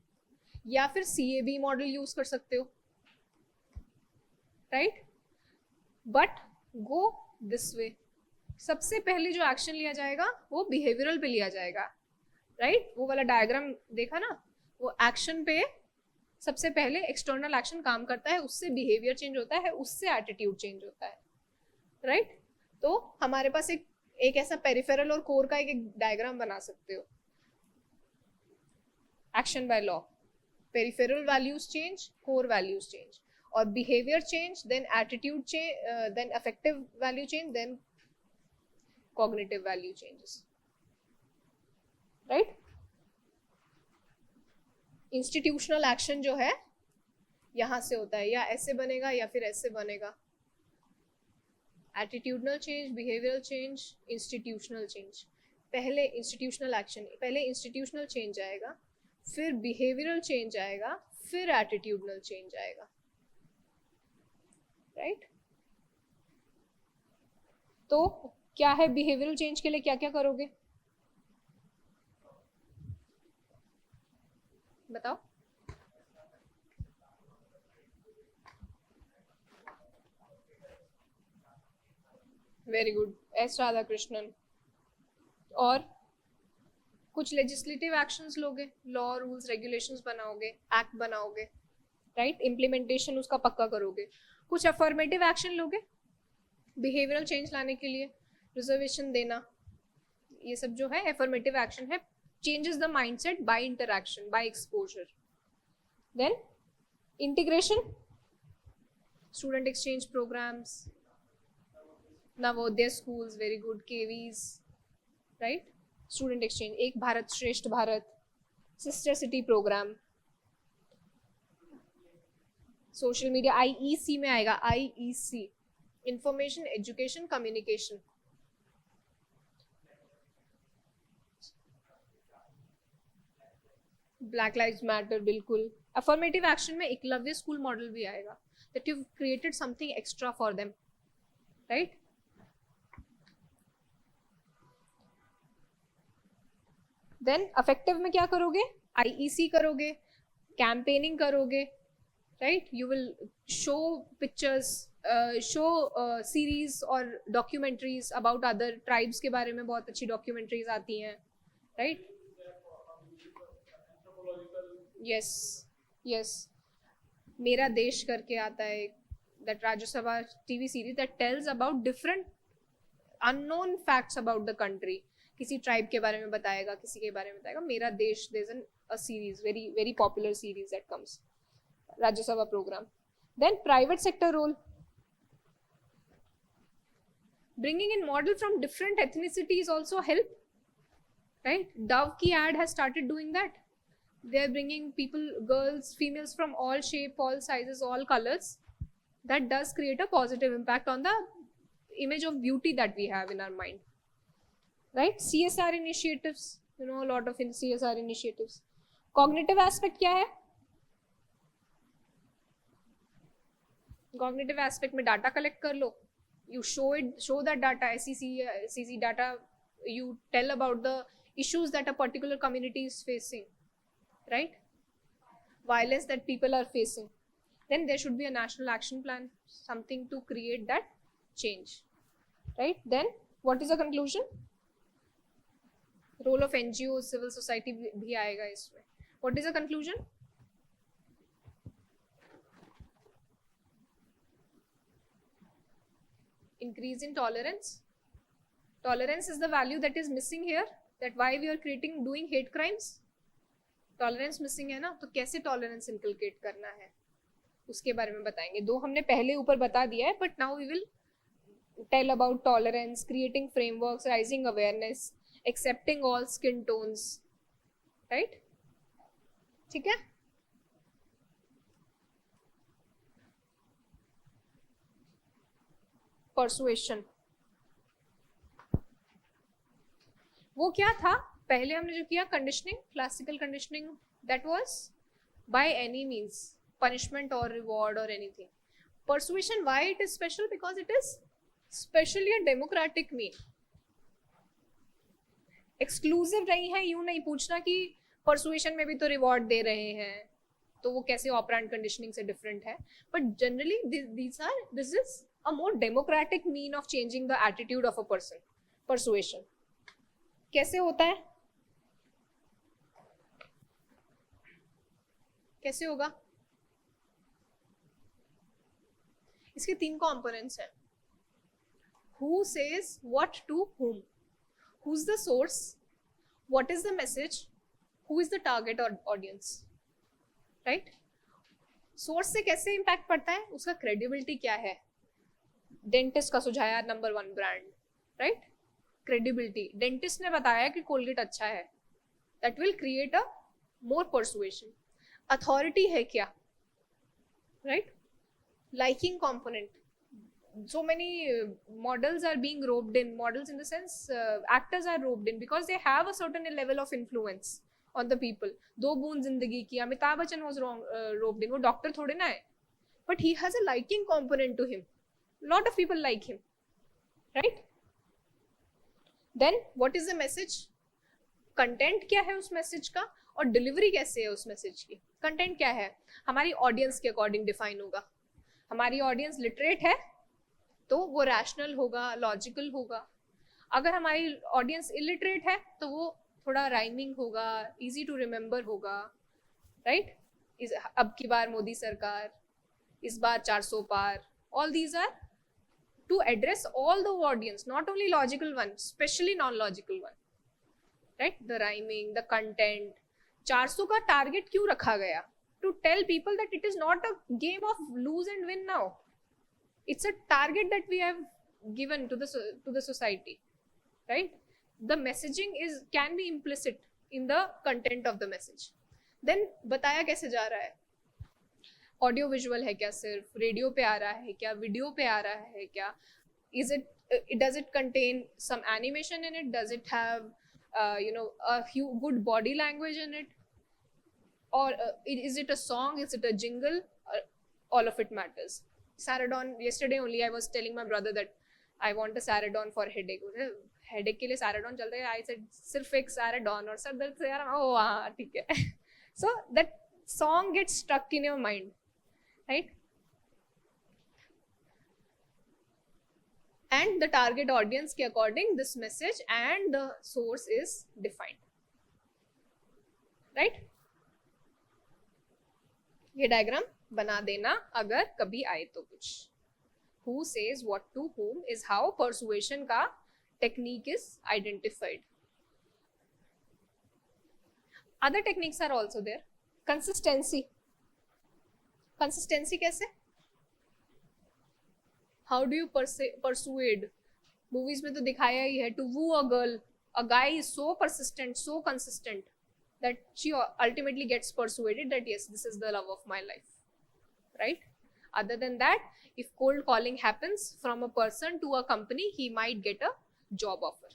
या फिर CAB मॉडल यूज कर सकते हो, right? But go this way. सबसे पहले जो एक्शन लिया जाएगा वो बिहेवियरल पे लिया जाएगा, राइट? वो वाला डायग्राम देखा ना, वो एक्शन पे सबसे पहले एक्सटर्नल एक्शन काम करता है, उससे बिहेवियर चेंज होता है, उससे एटीट्यूड चेंज होता है, राइट? तो हमारे पास एक ऐसा पेरिफेरल और कोर का एक डायग्राम बना सकते हो. Action by law, peripheral values change, core values change, और behaviour change, then attitude change, then affective value change, then cognitive value changes, right? Institutional action जो है यहां से होता है, या ऐसे बनेगा या फिर ऐसे बनेगा. Attitudinal change, behavioural change, institutional change. पहले इंस्टीट्यूशनल एक्शन, पहले इंस्टीट्यूशनल चेंज आएगा, फिर बिहेवियरल चेंज आएगा, फिर एटीट्यूडनल चेंज आएगा, राइट? तो क्या है बिहेवियरल चेंज के लिए क्या क्या करोगे बताओ? Very good, S Radhakrishnan. और कुछ लेजिस्लेटिव एक्शंस लोगे, लॉ, रूल्स, रेगुलेशंस बनाओगे, एक्ट बनाओगे, राइट? इम्प्लीमेंटेशन उसका पक्का करोगे. कुछ अफर्मेटिव एक्शन लोगे बिहेवियरल चेंज लाने के लिए, रिजर्वेशन देना, ये सब जो है अफर्मेटिव एक्शन है. changes the mindset by interaction, by exposure. Then integration, student exchange programs, Navodaya schools, very good, KVs, right? Student exchange, Ek Bharat Shresht Bharat, sister city program, social media, IEC में आएगा, IEC, information, education, communication. Black lives matter, बिल्कुल. Affirmative action में Eklavya school model भी आएगा, that you created something extra for them, right. Then affective में क्या करोगे? IEC करोगे, कैंपेनिंग करोगे, राइट. You will show pictures, show series और डॉक्यूमेंट्रीज अबाउट अदर ट्राइब्स के बारे में, बहुत अच्छी डॉक्यूमेंट्रीज आती हैं, राइट. Yes, yes. मेरा देश करके आता है, that Rajya Sabha TV series that tells about different unknown facts about the country. किसी ट्राइब के बारे में बताएगा, किसी के बारे में बताएगा. मेरा देश, there is an a series, very very popular series that comes, Rajya Sabha programme. Then private sector role, bringing in model from different ethnicities also help, right. Dove ki ad has started doing that. They are bringing people, girls, females from all shape, all sizes, all colors. That does create a positive impact on the image of beauty that we have in our mind, right. CSR initiatives, you know, a lot of CSR initiatives. Cognitive aspect क्या है? Cognitive aspect में data collect कर लो, you show that data, SEC data, you tell about the issues that a particular community is facing, right, violence that people are facing. Then there should be a national action plan, something to create that change, right. Then what is the conclusion? Role of NGOs, civil society भी आएगा इसमें. What is the conclusion? Increase in tolerance. Tolerance is the value that is missing here, that why we are doing hate crimes. Tolerance missing है ना, तो कैसे tolerance inculcate करना है उसके बारे में बताएंगे. दो हमने पहले ऊपर बता दिया है, but now we will tell about tolerance, creating frameworks, raising awareness, accepting all skin tones, right. ठीक है. परसुएशन, वो क्या था? पहले हमने जो किया conditioning, classical conditioning, that was by any means, punishment और रिवॉर्ड और anything. Persuasion, why it is special? Because it is specially a democratic mean. Exclusive नहीं है. यूं नहीं पूछना कि परसुएशन में भी तो रिवॉर्ड दे रहे हैं, तो वो कैसे ऑपरेंट कंडीशनिंग से डिफरेंट है. But generally this is a more democratic mean of changing the attitude of a person. Persuasion कैसे होता है? कैसे होगा? इसके 3 components हैं. Who says what to whom? Who's the source? What is the message? Who is the target audience? Right? Source से कैसे impact पड़ता है? उसका credibility क्या है? डेंटिस्ट का सुझाया number 1 brand, right. Credibility, dentist ने बताया कि कोलगेट अच्छा है, that will create a more persuasion. Authority है क्या, right. Liking component, so many models are being roped in, models in the sense actors are roped in because they have a certain level of influence on the people. दो बूंद जिंदगी की, Amitabh Bachchan was roped in. वो doctor थोड़े ना है, but he has a liking component to him. Lot of people like him, right. Then what is the message? Content क्या है उस मैसेज का, और डिलीवरी कैसे है उस मैसेज की. कंटेंट क्या है? हमारी ऑडियंस के अकॉर्डिंग डिफाइन होगा. हमारी ऑडियंस लिटरेट है तो वो रैशनल होगा, लॉजिकल होगा. अगर हमारी ऑडियंस इलिटरेट है तो वो थोड़ा राइमिंग होगा, इजी टू रिमेंबर होगा, राइट. अब की बार मोदी सरकार, इस बार 400 पार, all these are to address all the audience, not only logical one, especially non-logical one, right. The rhyming, the content. 400 का टारगेट क्यों रखा गया? To tell people that it is not a game of lose and win now. It's a target that we have given to the society, right. The messaging can be implicit in the content of the message. Then बताया कैसे जा रहा है? Audio visual है क्या, सिर्फ radio पे आ रहा है क्या, वीडियो पे आ रहा है क्या, is it does it contain some animation in it, does it have a good body language in it, or is it a song, is it a jingle, all of it matters. Saradon, yesterday only I was telling my brother that I want a Saradon for headache. Headache के लिए Saradon चलता है. I said सिर्फ एक Saradon और sir दर्द से यार ओ हाँ ठीक है. So that song gets stuck in your mind, right? And the target audience के according this message and the source is defined, right? ये डायग्राम बना देना अगर कभी आए तो कुछ. Who says what to whom is how persuasion का technique is identified. Other techniques are also there. Consistency. Consistency कैसे? How do you persuade? Movies में तो दिखाया ही है. To woo a girl, a guy is so persistent, so consistent that she ultimately gets persuaded that yes, this is the love of my life, right? Other than that, if cold calling happens from a person to a company, he might get a job offer,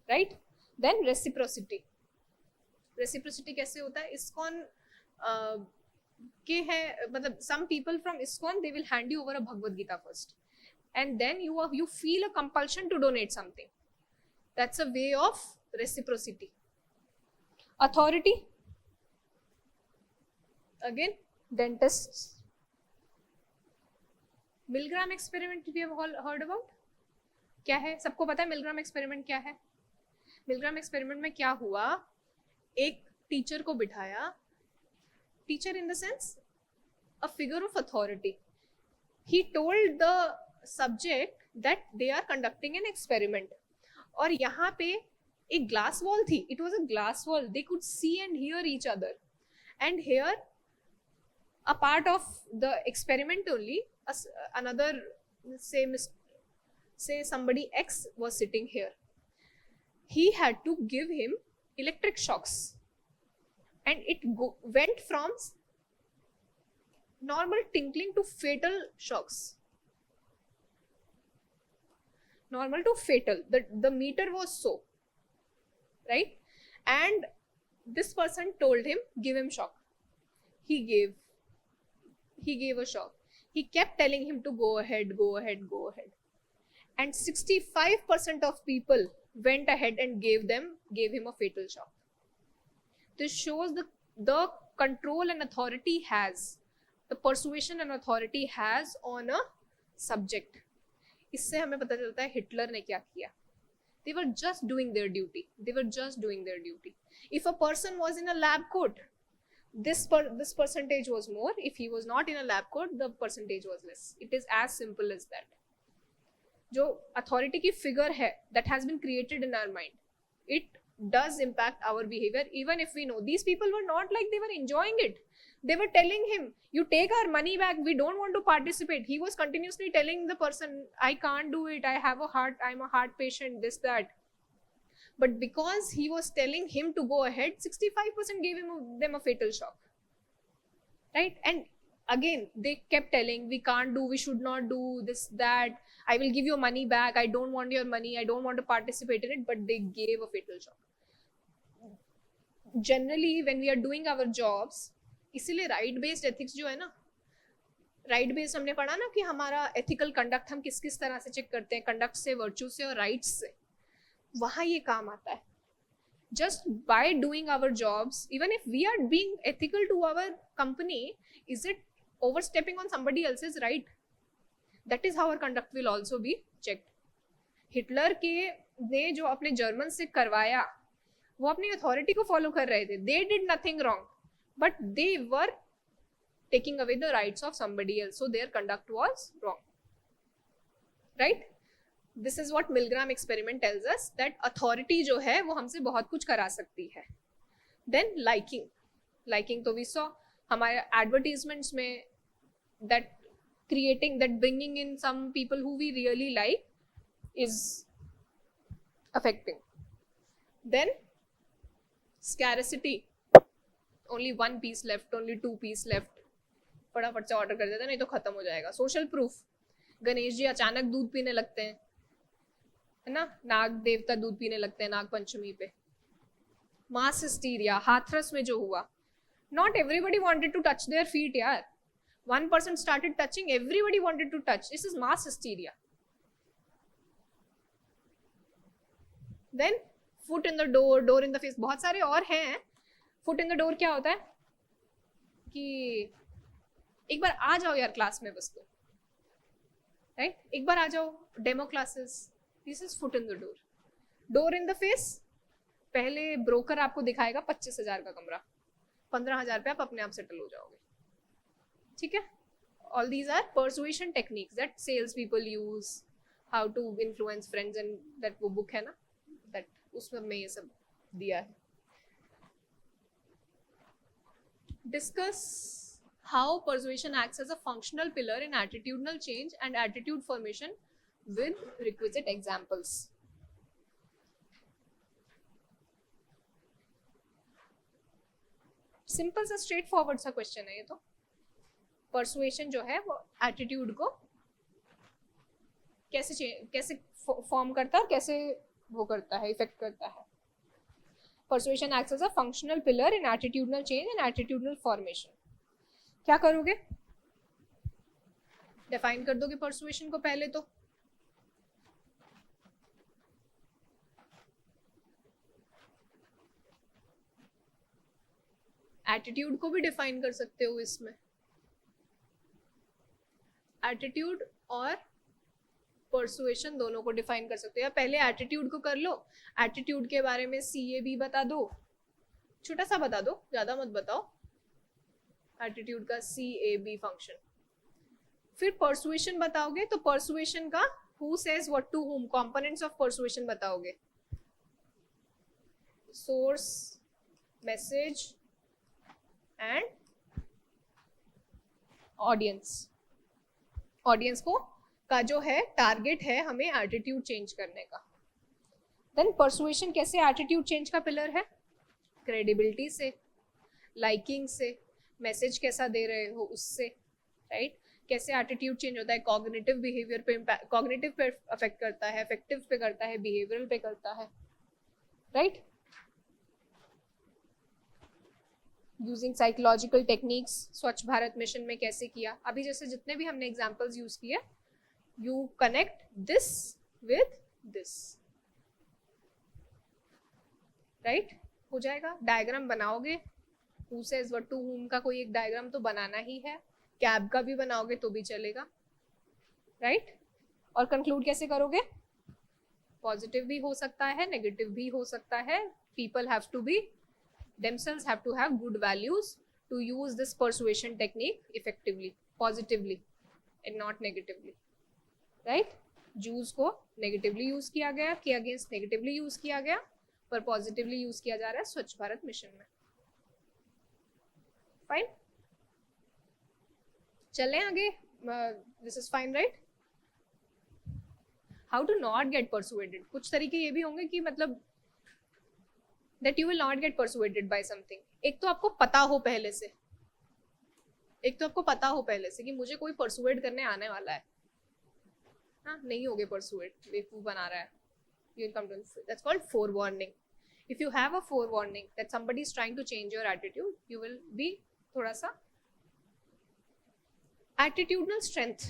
right? Then reciprocity. Reciprocity कैसे होता है? ISKCON के है, मतलब some people from ISKCON, they will hand you over a Bhagavad Gita first, and then you feel a compulsion to donate something. That's a way of reciprocity. Authority, again, dentists. Milgram experiment we have all heard about. क्या है? सबको पता है Milgram experiment क्या है? Milgram experiment में क्या हुआ? एक टीचर को बिठाया, teacher in the sense a figure of authority. He told the subject that they are conducting an experiment. और यहाँ पे एक glass wall थी. It was a glass wall. They could see and hear each other. And here, a part of the experiment only, another, say somebody X was sitting here. He had to give him electric shocks. And it went from normal tinkling to fatal shocks. Normal to fatal. The meter was so. Right? And this person told him, give him shock. He gave a shock. He kept telling him to go ahead, go ahead, go ahead. And 65% of people went ahead and gave him a fatal shock. This shows the control and authority has, the persuasion and authority has on a subject. इससे हमें पता चलता है Hitler ने क्या किया. They were just doing their duty. They were just doing their duty. If a person was in a lab coat, this percentage was more. If he was not in a lab coat, the percentage was less. It is as simple as that. जो authority की figure है, that has been created in our mind, it does impact our behavior. Even if we know these people were not like they were enjoying it. They were telling him, you take our money back, we don't want to participate. He was continuously telling the person, I can't do it, I'm a heart patient, this, that. But because he was telling him to go ahead, 65% gave them a fatal shock. Right? And again, they kept telling, we can't do, we should not do this, that, I will give your money back, I don't want your money, I don't want to participate in it, but they gave a fatal shock. Generally, when we are doing our jobs, इसीलिए right based ethics जो है ना, right based हमने पढ़ा ना कि हमारा ethical conduct हम किस किस तरह से चेक करते हैं, कंडक्ट से, वर्च्यू से और राइट्स से, वहाँ ये काम आता है. Just by doing our jobs, even if we are being ethical to our company, is it overstepping on somebody else's right? That is how our conduct will also be checked. Hitler के ने जो अपने German से करवाया, वो अपनी authority को follow कर रहे थे. They did nothing wrong, but they were taking away the rights of somebody else, so their conduct was wrong. Right? This is what Milgram experiment tells us, that authority जो है वो हमसे बहुत कुछ करा सकती है. Then liking तो we saw हमारे advertisements में, that bringing in some people who we really like is affecting. Then scarcity, only 1 piece left, only 2 piece left, फटाफट से ऑर्डर कर देते हैं, नहीं तो खत्म हो जाएगा. सोशल प्रूफ, गणेश जी अचानक दूध पीने लगते हैं, है ना, नाग देवता दूध पीने लगते हैं नाग पंचमी पे. मास हिस्टीरिया, हाथरस में जो हुआ, Not everybody wanted to touch their feet, yaar. One person started touching, everybody wanted to touch. This is mass hysteria. Then foot in the door, door in the face, बहुत सारे और हैं. Foot in the door क्या होता है कि एक बार आ जाओ यार क्लास में बस तो, राइट? एक बार आ जाओ demo classes. This is foot in the door. Door in the face, पहले ब्रोकर आपको दिखाएगा 25,000 का कमरा, 15,000 पे आप अपने आप सेटल हो जाओगे. ठीक है? All these are persuasion techniques that sales people use, how to influence friends, and that वो बुक है ना, दैट उसमें मैं ये सब दिया है. Discuss how persuasion acts as a functional pillar in attitudinal change and attitude formation with requisite examples. Simple सा स्ट्रेट फॉरवर्ड सा क्वेश्चन है ये तो. परसुएशन जो है वो एटीट्यूड को कैसे फॉर्म करता है और कैसे वो करता है, इफेक्ट करता है. Persuasion acts as a functional pillar in attitudinal change and attitudinal formation. क्या करोगे? डिफाइन कर दोगे persuasion को पहले तो. एटीट्यूड को भी डिफाइन कर सकते हो इसमें. एटीट्यूड और परसुएशन दोनों को डिफाइन कर सकते हो. या पहले एटीट्यूड को कर लो, एटीट्यूड के बारे में CAB बता दो, छोटा सा बता दो, ज्यादा मत बताओ. एटीट्यूड का CAB फंक्शन. फिर परसुएशन बताओगे तो परसुएशन का who says what to whom, components of persuasion बताओगे. Source, message and audience. Audience को का जो है टारगेट है हमें एटीट्यूड चेंज करने का. देन परसुएशन कैसे एटीट्यूड चेंज का पिलर है? क्रेडिबिलिटी से, लाइकिंग से, मैसेज कैसा दे रहे हो उससे, राइट? कैसे एटीट्यूड चेंज होता है? कॉग्निटिव बिहेवियर पे, कॉग्निटिव पे अफेक्ट करता है, अफेक्टिव पे करता है, बिहेवियरल पे करता है, राइट? यूजिंग साइकोलॉजिकल टेक्निक्स स्वच्छ भारत मिशन में कैसे किया. अभी जैसे जितने भी हमने एग्जाम्पल्स यूज किए, you connect this with this, right? हो जाएगा. डायग्राम बनाओगे, who says what to whom का कोई एक डायग्राम तो बनाना ही है. कैब का भी बनाओगे तो भी चलेगा, राइट? और कंक्लूड कैसे करोगे? पॉजिटिव भी हो सकता है, नेगेटिव भी हो सकता है. People have to be themselves, have to have good values to use this persuasion technique effectively, positively and not negatively. Right? Juice को नेगेटिवली यूज किया गया, के अगेंस्ट नेगेटिवली यूज किया गया, पर पॉजिटिवली यूज किया जा रहा है स्वच्छ भारत मिशन में. फाइन, चलें आगे. This is fine, right? How to not get persuaded. कुछ तरीके ये भी होंगे कि मतलब that you will not get persuaded by something. एक तो आपको पता हो पहले से, कि मुझे कोई परसुएड करने आने वाला है. हाँ, नहीं होगे परसुएड, बेवकूफ बना रहा है. You will come to, that's called forewarning. If you have a forewarning that somebody is trying to change your attitude, you will be थोड़ा सा attitudinal strength.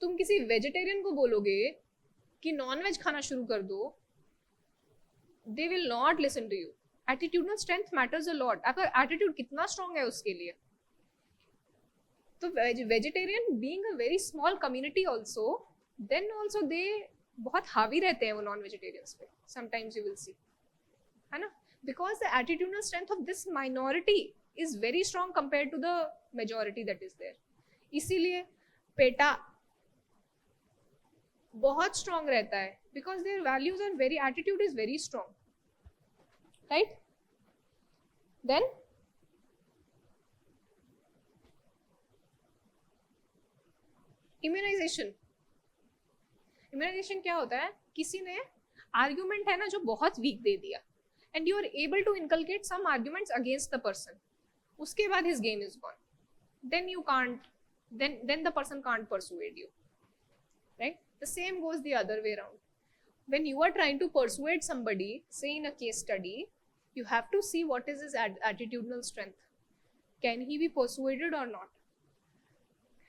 तुम किसी वेजिटेरियन को बोलोगे कि नॉन वेज खाना शुरू कर दो, they will not listen to you. Attitudinal strength matters a lot. आपका attitude कितना strong है उसके लिए. तो vegetarian being a very small community also, then also they बहुत हावी रहते हैं वो नॉन वेजिटेरियंस पे. समटाइम्स यू विल सी, है ना? Because the attitudinal strength of this minority is very strong compare to the majority that is there. इसीलिए PETA बहुत स्ट्रॉन्ग रहता है, because their values are very, attitude is very strong, right? Then immunisation. Immunisation क्या होता है? किसी ने argument है ना जो बहुत वीक दे दिया, and you are able to inculcate some arguments against the person. उसके बाद his game is gone. Then you can't, then the person can't persuade you, right? The same goes the other way around. When you are trying to persuade somebody, say in a case study, you have to see what is his attitudinal strength. Can he be persuaded or not?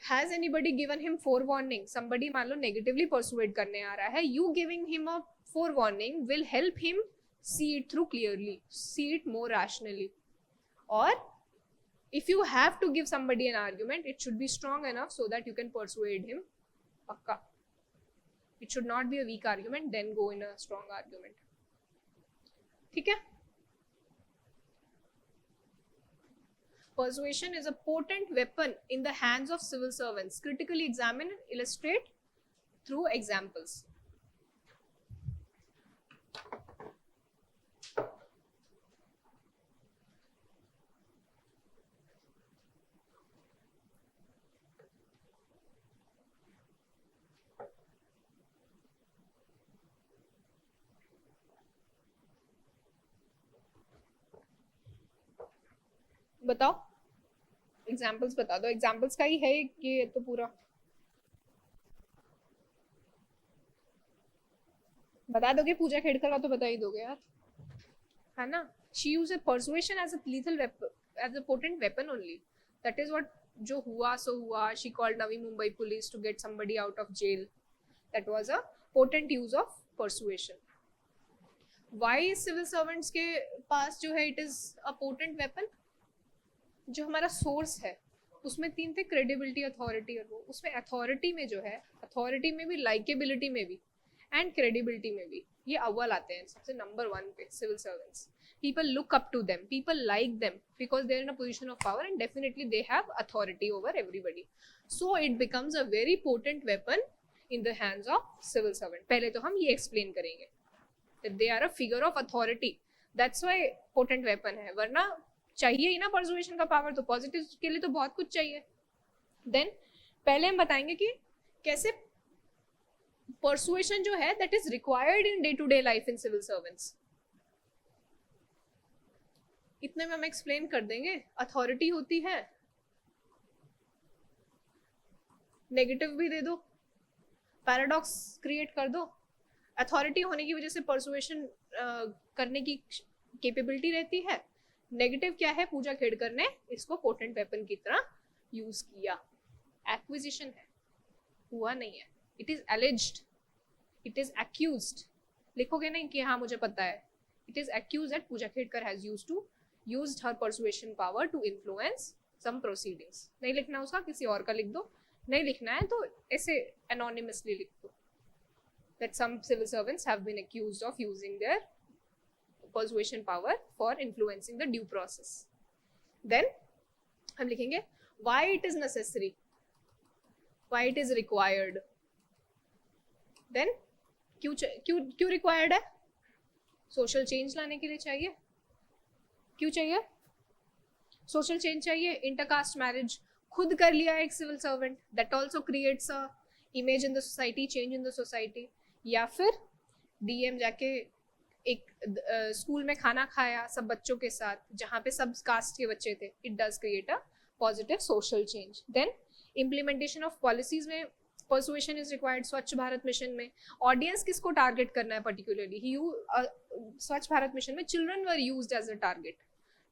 Has anybody given him forewarning? Somebody मान लो negatively persuade करने आ रहा है, you giving him a forewarning will help him see it through clearly, see it more rationally. Or if you have to give somebody an argument, it should be strong enough so that you can persuade him. Pakka. It should not be a weak argument, then go in a strong argument. ठीक है? Persuasion is a potent weapon in the hands of civil servants. Critically examine and illustrate through examples. बताओ, examples बता दो. Examples का ही है ये तो पूरा. बता दोगे पूजा खेड़कर का तो बता ही दोगे यार, है ना. She use persuasion as a lethal weapon, as a potent weapon only. That is what जो हुआ सो हुआ. She called Navi Mumbai police to get somebody out of jail. That was a potent use of persuasion. Why civil servants के पास जो है it is a potent weapon? जो हमारा source है उसमें 3 थे, क्रेडिबिलिटी, अथॉरिटी और वो. उसमें अथॉरिटी में जो है, अथॉरिटी में भी, लाइकेबिलिटी में भी एंड क्रेडिबिलिटी में भी ये अव्वल आते हैं सबसे नंबर 1 पे. Civil servants, people look up to them, people like them because they are in a position of power and definitely they have authority over everybody. So it becomes a very potent weapon in the hands of civil servant. पहले तो हम ये explain करेंगे that they are a figure of authority. That's why potent weapon है. वरना चाहिए ही ना persuasion का पावर, तो पॉजिटिव के लिए तो बहुत कुछ चाहिए. देन पहले हम बताएंगे कि कैसे परसुएशन जो है that is required in day to day life in civil servants. इतने में हम एक्सप्लेन कर देंगे. अथॉरिटी होती है, नेगेटिव भी दे दो, पैराडॉक्स क्रिएट कर दो. अथॉरिटी होने की वजह से परसुएशन करने की कैपेबिलिटी रहती है. नेगेटिव क्या है, पूजा खेड़कर ने इसको पोटेंट वेपन की तरह यूज किया. एक्विजिशन है, हुआ नहीं है. It is alleged, it is accused. लिखोगे नहीं कि हाँ मुझे पता है. It is accused that Puja Khedkar has used her persuasion power to influence some proceedings. नहीं लिखना उसका, किसी और का लिख दो. नहीं लिखना है तो ऐसे एनोनिमसली लिख दो that some civil servants have been accused of using their persuasion power for influencing the due process. Then हम लिखेंगे why it is necessary, why it is required. Then क्यों required है? social change लाने के लिए चाहिए. क्यों चाहिए? social change चाहिए. intercaste marriage खुद कर लिया एक civil servant, that also creates a image in the society, change in the society. या फिर डीएम जाके एक स्कूल में खाना खाया सब बच्चों के साथ जहाँ पे सब कास्ट के बच्चे थे. It does create a positive social change. Then implementation of policies में persuasion is required. Swachh Bharat mission में ऑडियंस किसको टारगेट करना है पर्टिकुलरली? स्वच्छ भारत मिशन में children were used as a target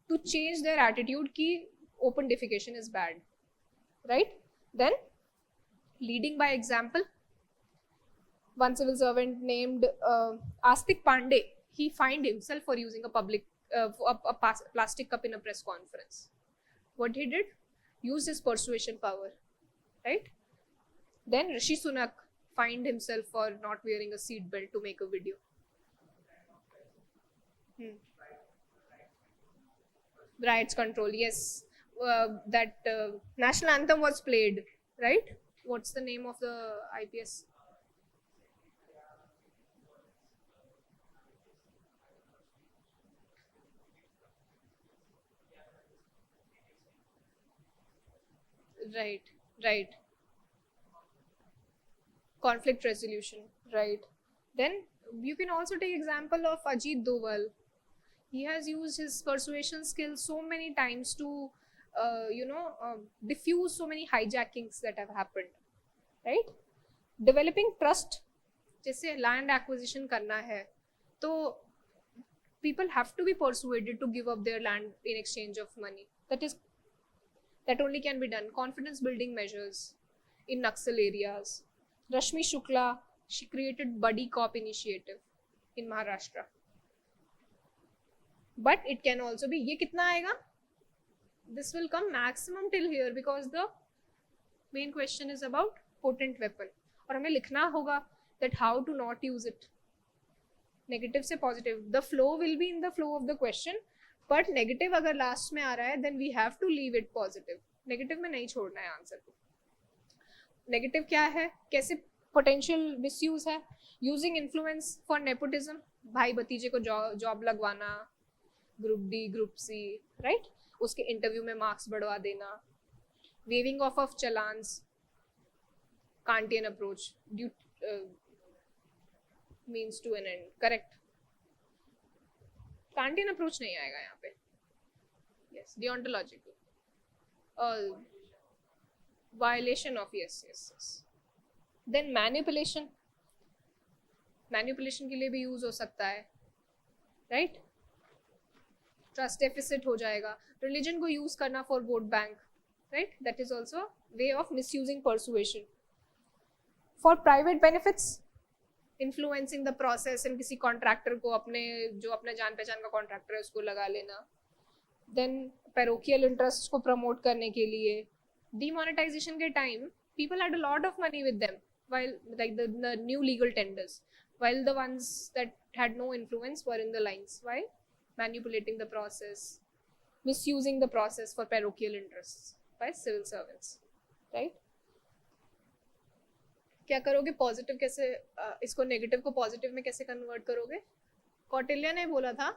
to change their attitude कि open defecation is bad, right. Then leading by example. One civil servant named Astik Pandey, he fined himself for using a plastic cup in a press conference. What he did? Used his persuasion power, right? Then Rishi Sunak fined himself for not wearing a seat belt to make a video. Riots control, yes. That national anthem was played, right? What's the name of the IPS? Right. Conflict resolution, right. Then you can also take example of Ajit Doval. He has used his persuasion skills so many times to diffuse so many hijackings that have happened, right. Developing trust, जैसे land acquisition करना है तो people have to be persuaded to give up their land in exchange of money. That is That only can be done. Confidence building measures in Naxal areas. Rashmi Shukla, she created Buddy Cop initiative in Maharashtra. But it can also be, ये कितना आएगा? This will come maximum till here because the main question is about potent weapon. और हमें लिखना होगा that how to not use it. Negative से positive. The flow will be in the flow of the question. But negative अगर last में आ रहा है then we have to leave it positive. Negative में नहीं छोड़ना है आंसर को. Negative क्या है? कैसे potential misuse है? Using influence for nepotism. भाई भतीजे को जॉब लगवाना, group D group C, right, उसके इंटरव्यू में मार्क्स बढ़वा देना. Waiving of challans, Kantian approach, due means to an end, correct. Kantian approach नहीं आएगा यहाँ पे. Yes, deontological, violation of, yes yes yes. Then manipulation, manipulation के लिए भी यूज हो सकता है, राइट. ट्रस्ट डेफिसिट हो जाएगा. रिलीजन को यूज करना for vote bank, right, that is also way of misusing persuasion. For private benefits, influencing the process and किसी कॉन्ट्रैक्टर को अपने जो अपने जान पहचान का कॉन्ट्रैक्टर है उसको लगा लेना. देन पैरोकियल इंटरेस्ट को प्रमोट करने के लिए. डिमोनेटाइजेशन के time people had a lot of money with them while like the new legal tenders, while the ones that had no influence were in the lines. Why? Manipulating the process, misusing the process for parochial interests by civil servants, right? क्या करोगे? Positive कैसे, इसको negative को positive में कैसे convert करोगे? कौटिल्य ने बोला था,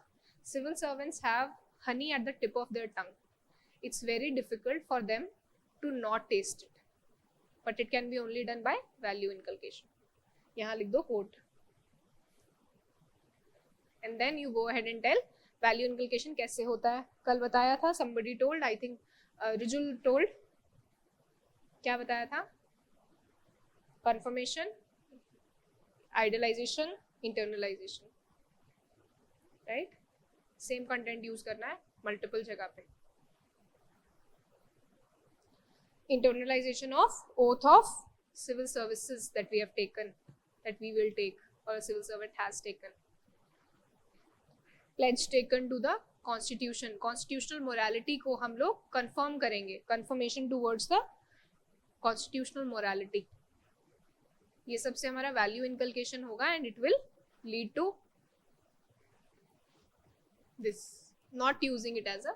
civil servants have honey at the tip of their tongue. It's very difficult for them to not taste it, but it can be only done by value inculcation. यहाँ लिख दो quote, and then you go ahead and tell value inculcation कैसे होता है. कल बताया था, somebody told, I think Rijul told. क्या बताया था? confirmation, idealization, internalization, right? Same content use करना है मल्टीपल जगह पे. Internalization of oath of civil services that we have taken, that we will take, or a civil servant has taken. Pledge taken to the constitution, constitutional morality को हम लोग confirm करेंगे, confirmation towards the constitutional morality. ये सबसे हमारा value inculcation होगा and it will lead to this, not using it as a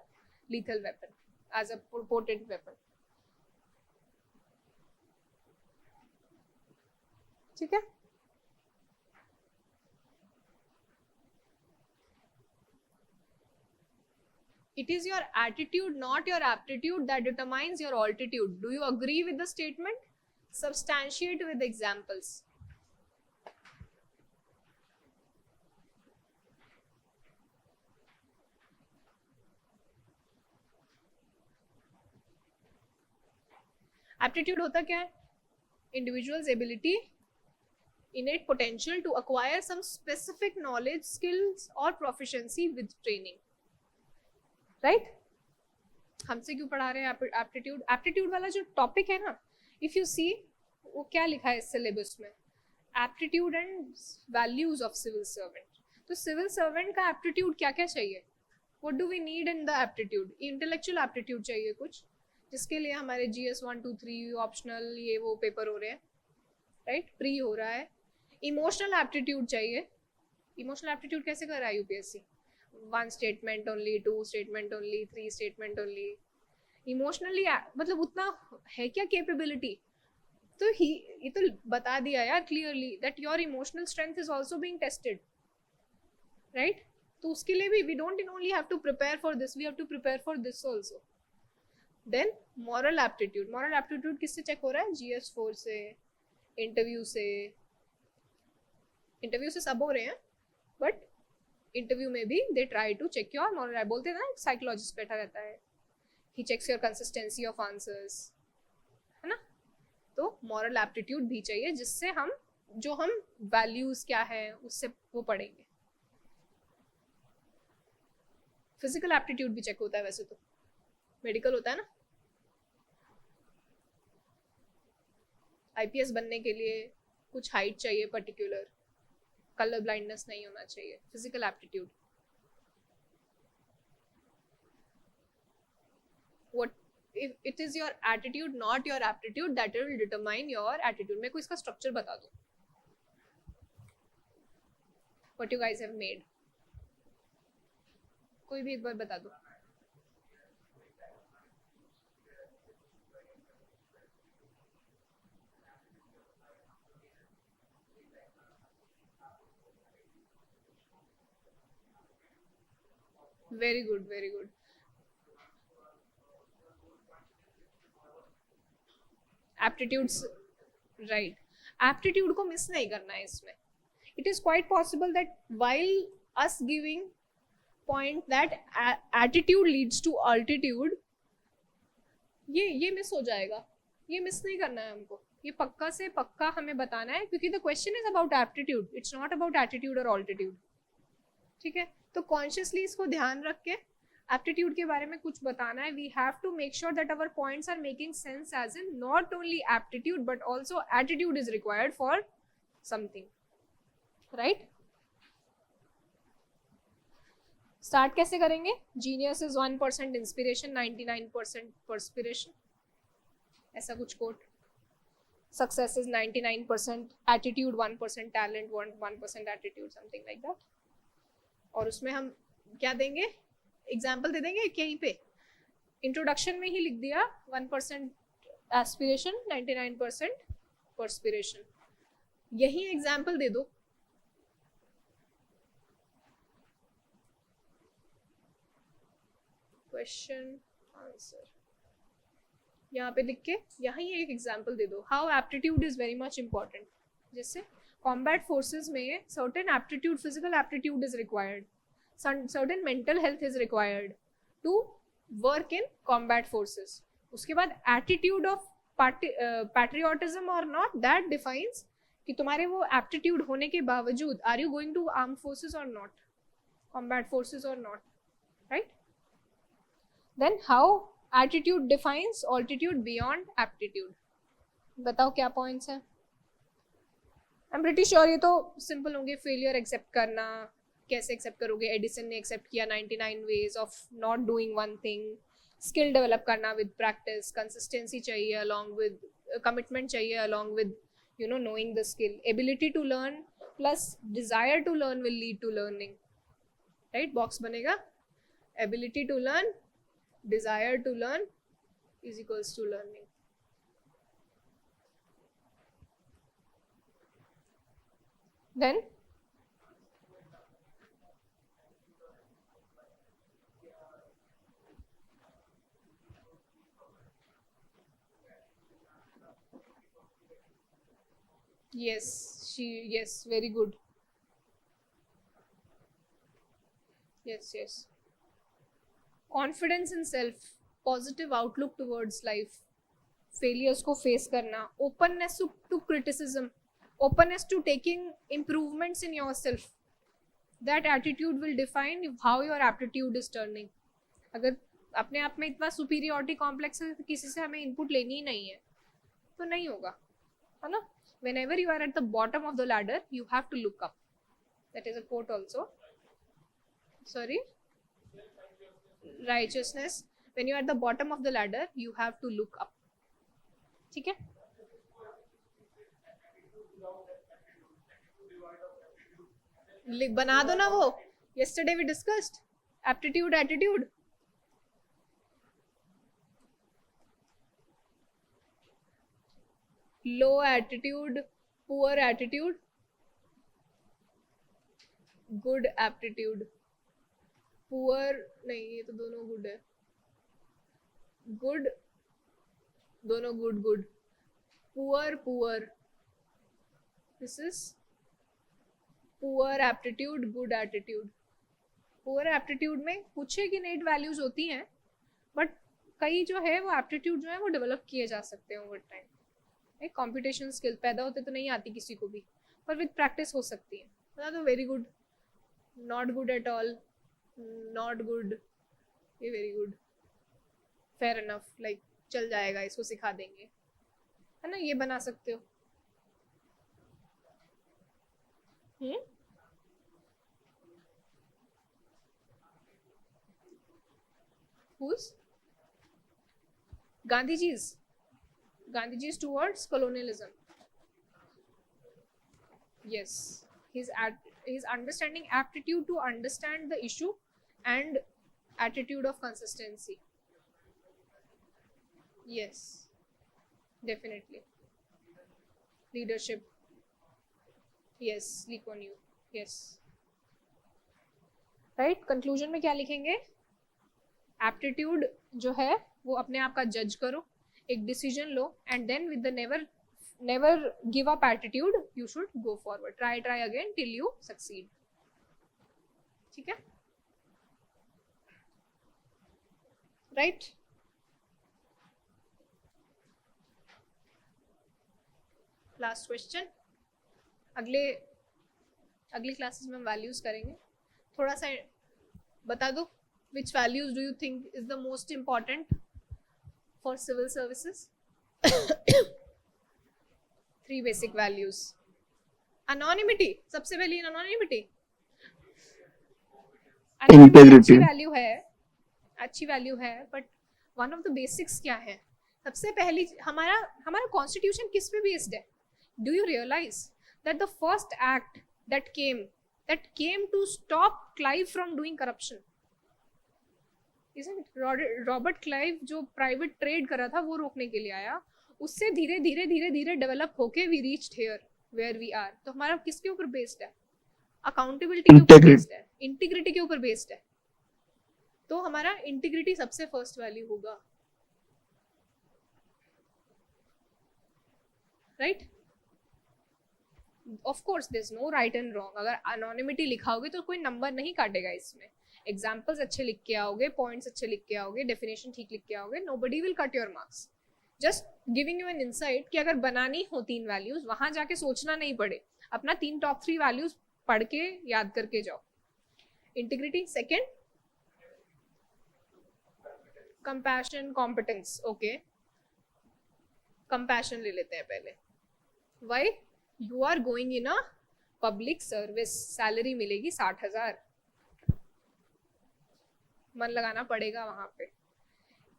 lethal weapon, as a potent weapon. ठीक है. It is your attitude, not your aptitude, that determines your altitude. Do you agree with the statement? Substantiate with examples. Aptitude होता क्या है? Individual's ability, innate potential to acquire some specific knowledge, skills or proficiency with training. Right? हमसे क्यों पढ़ा रहे हैं aptitude? Aptitude वाला जो टॉपिक है ना, इफ यू सी वो क्या लिखा है इस सिलेबस में, aptitude and values of civil servant. तो सिविल सर्वेंट का एप्टीट्यूड क्या क्या चाहिए? What do we need in the aptitude? Intellectual aptitude चाहिए कुछ, जिसके लिए हमारे GS 1 2 3 ऑप्शनल ये वो पेपर हो रहे हैं, राइट, प्री हो रहा है. इमोशनल एप्टीट्यूड चाहिए. इमोशनल एप्टीट्यूड कैसे कर रहा है UPSC? 1 statement only, 2 statement only, 3 statement only. Emotionally मतलब उतना है क्या कैपेबिलिटी? तो ये तो बता दिया यार clearly that your emotional strength is also being tested, right. तो उसके लिए भी we don't only have to prepare for this, we have to prepare for this also. Then moral aptitude. Moral aptitude किससे चेक हो रहा है? GS 4 से, interview से. इंटरव्यू से सब हो रहे हैं, बट इंटरव्यू में भी they try to check your moral. बोलते हैं ना, साइकोलॉजिस्ट बैठा रहता है, he checks your consistency of answers, है ना. तो मॉरल एप्टीट्यूड भी चाहिए, जिससे हम जो हम वैल्यूज क्या है उससे वो पढ़ेंगे. फिजिकल एप्टीट्यूड भी चेक होता है वैसे तो, मेडिकल होता है ना, आईपीएस बनने के लिए कुछ हाइट चाहिए पर्टिकुलर, कलर ब्लाइंडनेस नहीं होना चाहिए, physical aptitude. What if it is your attitude, not your aptitude, that will determine your attitude. मेरे को इसका स्ट्रक्चर बता दो. What you guys have made. कोई भी एक बार बता दो. Very good, very good. Aptitudes, right. Aptitude को मिस नहीं करना है इसमें. It is quite possible that while us giving point that attitude leads to altitude, ये मिस हो जाएगा. ये मिस नहीं करना है हमको. ये पक्का से पक्का हमें बताना है, क्योंकि the question is about aptitude. It's not about attitude or altitude. ठीक है, तो कॉन्शियसली इसको ध्यान रख के एप्टीट्यूड के बारे में कुछ बताना है. We have to make sure that our points are making sense, as in not only aptitude but also attitude is required for something, right. Start कैसे करेंगे? जीनियस इज 1% इंस्पिरेशन, 99% परस्पिरेशन, ऐसा कुछ quote. Success is 99% attitude, 1% talent, 1% attitude, something like that. और उसमें हम क्या देंगे? Example दे देंगे कहीं पे. इंट्रोडक्शन में ही लिख दिया 1% एस्पिरेशन, 99% परस्पिरेशन. यही एग्जाम्पल दे दो. क्वेश्चन आंसर यहाँ पे लिख के यही एक एग्जाम्पल दे दो. How aptitude is very much important. जैसे combat forces में certain aptitude, physical aptitude is required, certain mental health is required to work in combat forces. उसके बाद attitude of patriotism or not, that defines कि तुम्हारे वो aptitude होने के बावजूद are you going to armed forces or not, combat forces or not, right? Then how attitude defines altitude beyond aptitude. बताओ क्या points हैं? आई एम प्रीटी श्योर ये तो सिंपल होंगे. फेलियर एक्सेप्ट करना, कैसे एक्सेप्ट करोगे? एडिसन ने एक्सेप्ट किया 99 ways of not doing one thing. Skill develop करना विद प्रैक्टिस, कंसिस्टेंसी चाहिए अलॉन्ग विद कमिटमेंट चाहिए along with knowing the skill. Ability to learn plus desire to learn will lead to learning, right? Box बनेगा. Ability to learn, desire to learn is equals to learning. Then yes, very good. Yes. Confidence in self, positive outlook towards life, failures को face करना, openness to criticism, openness to taking improvements in yourself. That attitude will define how your aptitude is turning. अगर अपने आप में इतना superiority complex है, किसी से हमें input लेनी ही नहीं है, तो नहीं होगा, है ना? Whenever you are at the bottom of the ladder, you have to look up. That is a quote also. Sorry? Righteousness. When you are at the bottom of the ladder, you have to look up. ठीक है? बना दो ना वो. Yesterday we discussed aptitude, attitude. Low attitude, poor attitude, good aptitude. Poor नहीं, ये तो दोनों good है. Good, दोनों good. Poor. This is poor aptitude, good attitude. Poor aptitude में कुछ एक innate values होती हैं, but कई जो है वो aptitude जो है वो develop किए जा सकते हैं over time. एक computational skill पैदा होते तो नहीं आती किसी को भी, पर with practice हो सकती है. बता दो very good, not good at all, not good, ये very good, fair enough, like चल जाएगा, इसको सिखा देंगे, है ना? ये बना सकते हो. Who's Gandhiji's towards colonialism. Yes, his understanding, aptitude to understand the issue, and attitude of consistency. Yes, definitely. Leadership. Yes, Lee Kuan Yew. Yes. Right conclusion में क्या लिखेंगे? एप्टीट्यूड जो है वो अपने आप का जज करो, एक डिसीजन लो, and then with the never give up attitude you should go forward, try again till you succeed. ठीक है, राइट? Last question. अगली क्लासेस में हम वैल्यूज करेंगे. थोड़ा सा बता दो, which values do you think is the most important for civil services? 3 basic values. Anonymity, सबसे पहली anonymity. Integrity. अच्छी वैल्यू है, but one of the basics क्या है? सबसे पहली हमारा कॉन्स्टिट्यूशन किस पे बेस्ड है? Do you realise that the first act that came to stop Clive from doing corruption, isn't it? Robert Clive जो प्राइवेट ट्रेड करा था वो रोकने के लिए आया, उससे धीरे धीरे डेवलप होके we reached here where we are. तो हमारा किसके ऊपर बेस्ड है? अकाउंटेबिलिटी के ऊपर बेस्ड है, इंटीग्रिटी के ऊपर बेस्ड है. तो हमारा इंटीग्रिटी सबसे फर्स्ट वैल्यू होगा, right? Of course there is no right and wrong. अगर अनोनिमिटी लिखाओगे तो कोई नंबर नहीं काटेगा इसमें. एग्जाम्पल्स अच्छे लिख के आओगे, पॉइंट्स अच्छे लिख के आओगे, डेफिनेशन ठीक लिख के आओगे, nobody will cut your marks. Just giving you an insight कि अगर बनानी हो 3 वैल्यूज, वहां जाके सोचना नहीं पड़े, अपना 3 टॉप 3 वैल्यूज पढ़ के याद करके जाओ. Integrity second, compassion, competence. Okay, compassion ले लेते हैं पहले. Why? You are going in a public service, salary मिलेगी 60,000, मन लगाना पड़ेगा वहां पे.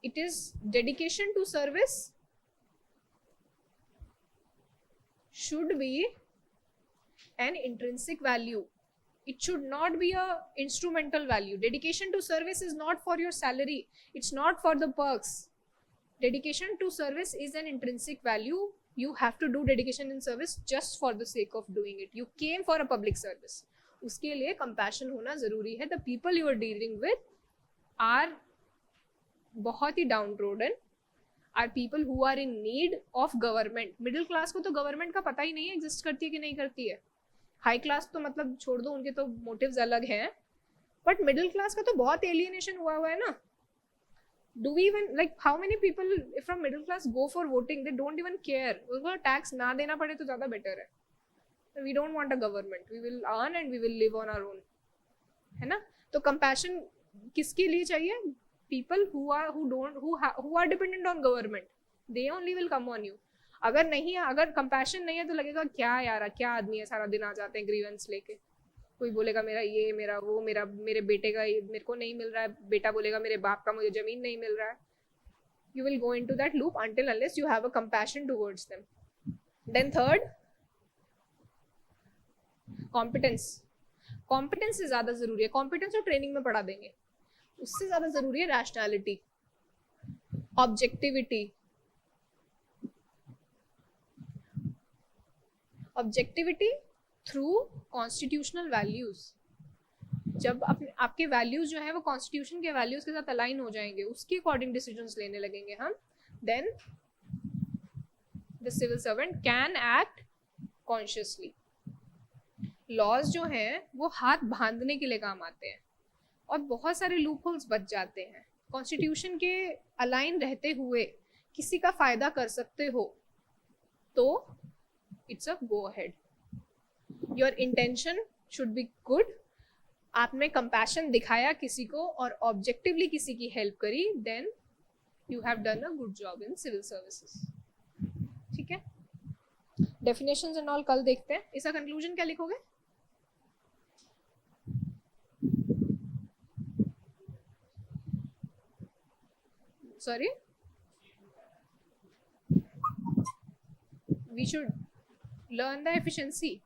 It is dedication to service should be an intrinsic value. It should not be a instrumental value. Dedication to service is not for your salary. It's not for the perks. Dedication to service is an intrinsic value. You have to do dedication in service just for the sake of doing it. You came for a public service. उसके लिए compassion होना जरूरी है. The people you are dealing with are बहुत ही downtrodden, are people who are in need of government. Middle class को तो government का पता ही नहीं है exist करती है कि नहीं करती है. हाई क्लास तो मतलब छोड़ दो, उनके तो मोटिव्स अलग हैं, बट मिडिल क्लास का तो बहुत एलियनेशन हुआ है ना. Do we even like how many people from middle class go for voting? They don't even care. उनको टैक्स ना देना पड़े तो ज़्यादा बेटर है. We don't want a government, we will earn and we will live on our own, है ना? तो कंपैशन किसके लिए चाहिए? People who are dependent on government, they only will come on you. अगर नहीं है, अगर कंपैशन नहीं है तो लगेगा क्या यार, क्या आदमी है, सारा दिन आ जाते हैं ग्रीवेंस लेके. कोई बोलेगा मेरा ये, मेरा वो, मेरे बेटे का मेरे को नहीं मिल रहा है, बेटा बोलेगा मेरे बाप का मुझे जमीन नहीं मिल रहा है. You will go into that loop until unless you have a compassion towards them. Then third, competence. Competence से ज्यादा जरूरी है, कॉम्पिटेंस तो ट्रेनिंग में पढ़ा देंगे, उससे ज्यादा जरूरी है rationality, objectivity. Objectivity through constitutional values. जब आपके वैल्यूज जो है वो कॉन्स्टिट्यूशन के वैल्यूज के साथ अलाइन हो जाएंगे, उसके अकॉर्डिंग डिसीजंस लेने लगेंगे हम, then the civil servant can act consciously. Laws जो हैं वो हाथ बांधने के लिए काम आते हैं और बहुत सारे लूप होल्स बच जाते हैं. कॉन्स्टिट्यूशन के अलाइन रहते हुए किसी का फायदा कर सकते हो तो it's a go ahead. Your intention should be good. आपने compassion दिखाया किसी को और objectively किसी की help करी, then you have done a good job in civil services. ठीक है? Definitions and all कल देखते हैं. इसका conclusion क्या लिखोगे? Sorry, we should learn the efficiency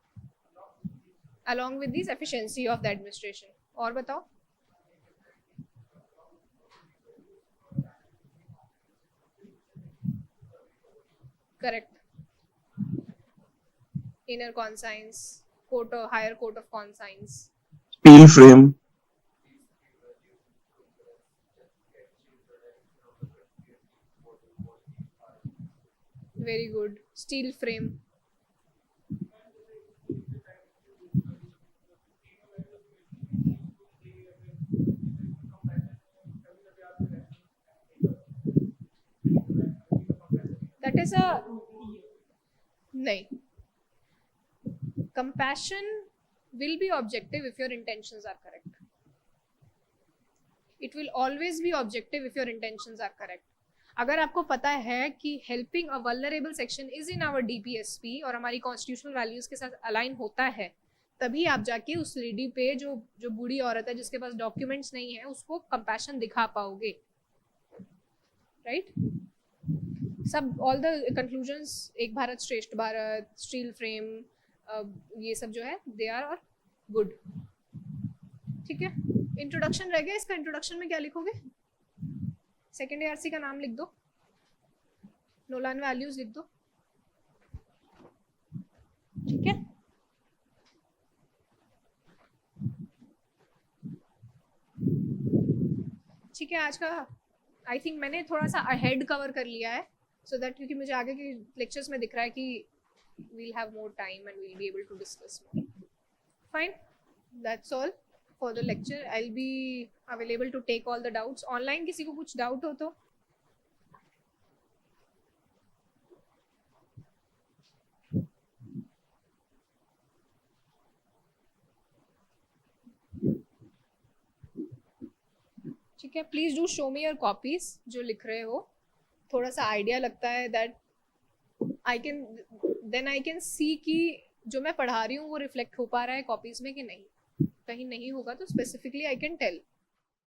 along with this efficiency of the administration. और बताओ. Correct. Inner conscience, higher court of conscience. Steel frame. Very good. Steel frame. That is a nahi. Compassion will be objective if your intentions are correct. It will always be objective if your intentions are correct. अगर आपको पता है कि helping a vulnerable section is in our DPSP और हमारी constitutional values के साथ align होता है, तभी आप जाके उस लेडी पे जो बूढ़ी औरत है जिसके पास डॉक्यूमेंट्स नहीं है उसको कंपैशन दिखा पाओगे, राइट? सब ऑल द कंक्लूजन्स, एक भारत श्रेष्ठ भारत, स्टील फ्रेम, ये सब जो है दे आर और गुड. ठीक है, इंट्रोडक्शन रह गया. इसका इंट्रोडक्शन में क्या लिखोगे? सेकेंड ARC का नाम लिख दो, नोलान वैल्यूज लिख दो. ठीक है, ठीक है. आज का आई थिंक मैंने थोड़ा सा अहेड कवर कर लिया है, सो दैट क्योंकि मुझे आगे के लेक्चर्स में दिख रहा है कि we'll have more time and we'll be able to discuss more. Fine, that's all for the lecture. I'll be available to take all the doubts. Online किसी को कुछ doubt हो तो? ठीक है, please do show me your copies जो लिख रहे हो. थोड़ा सा आइडिया लगता है दैट आई कैन सी कि जो मैं पढ़ा रही हूँ वो रिफ्लेक्ट हो पा रहा है कॉपीज में कि नहीं. कहीं नहीं होगा तो स्पेसिफिकली आई कैन टेल.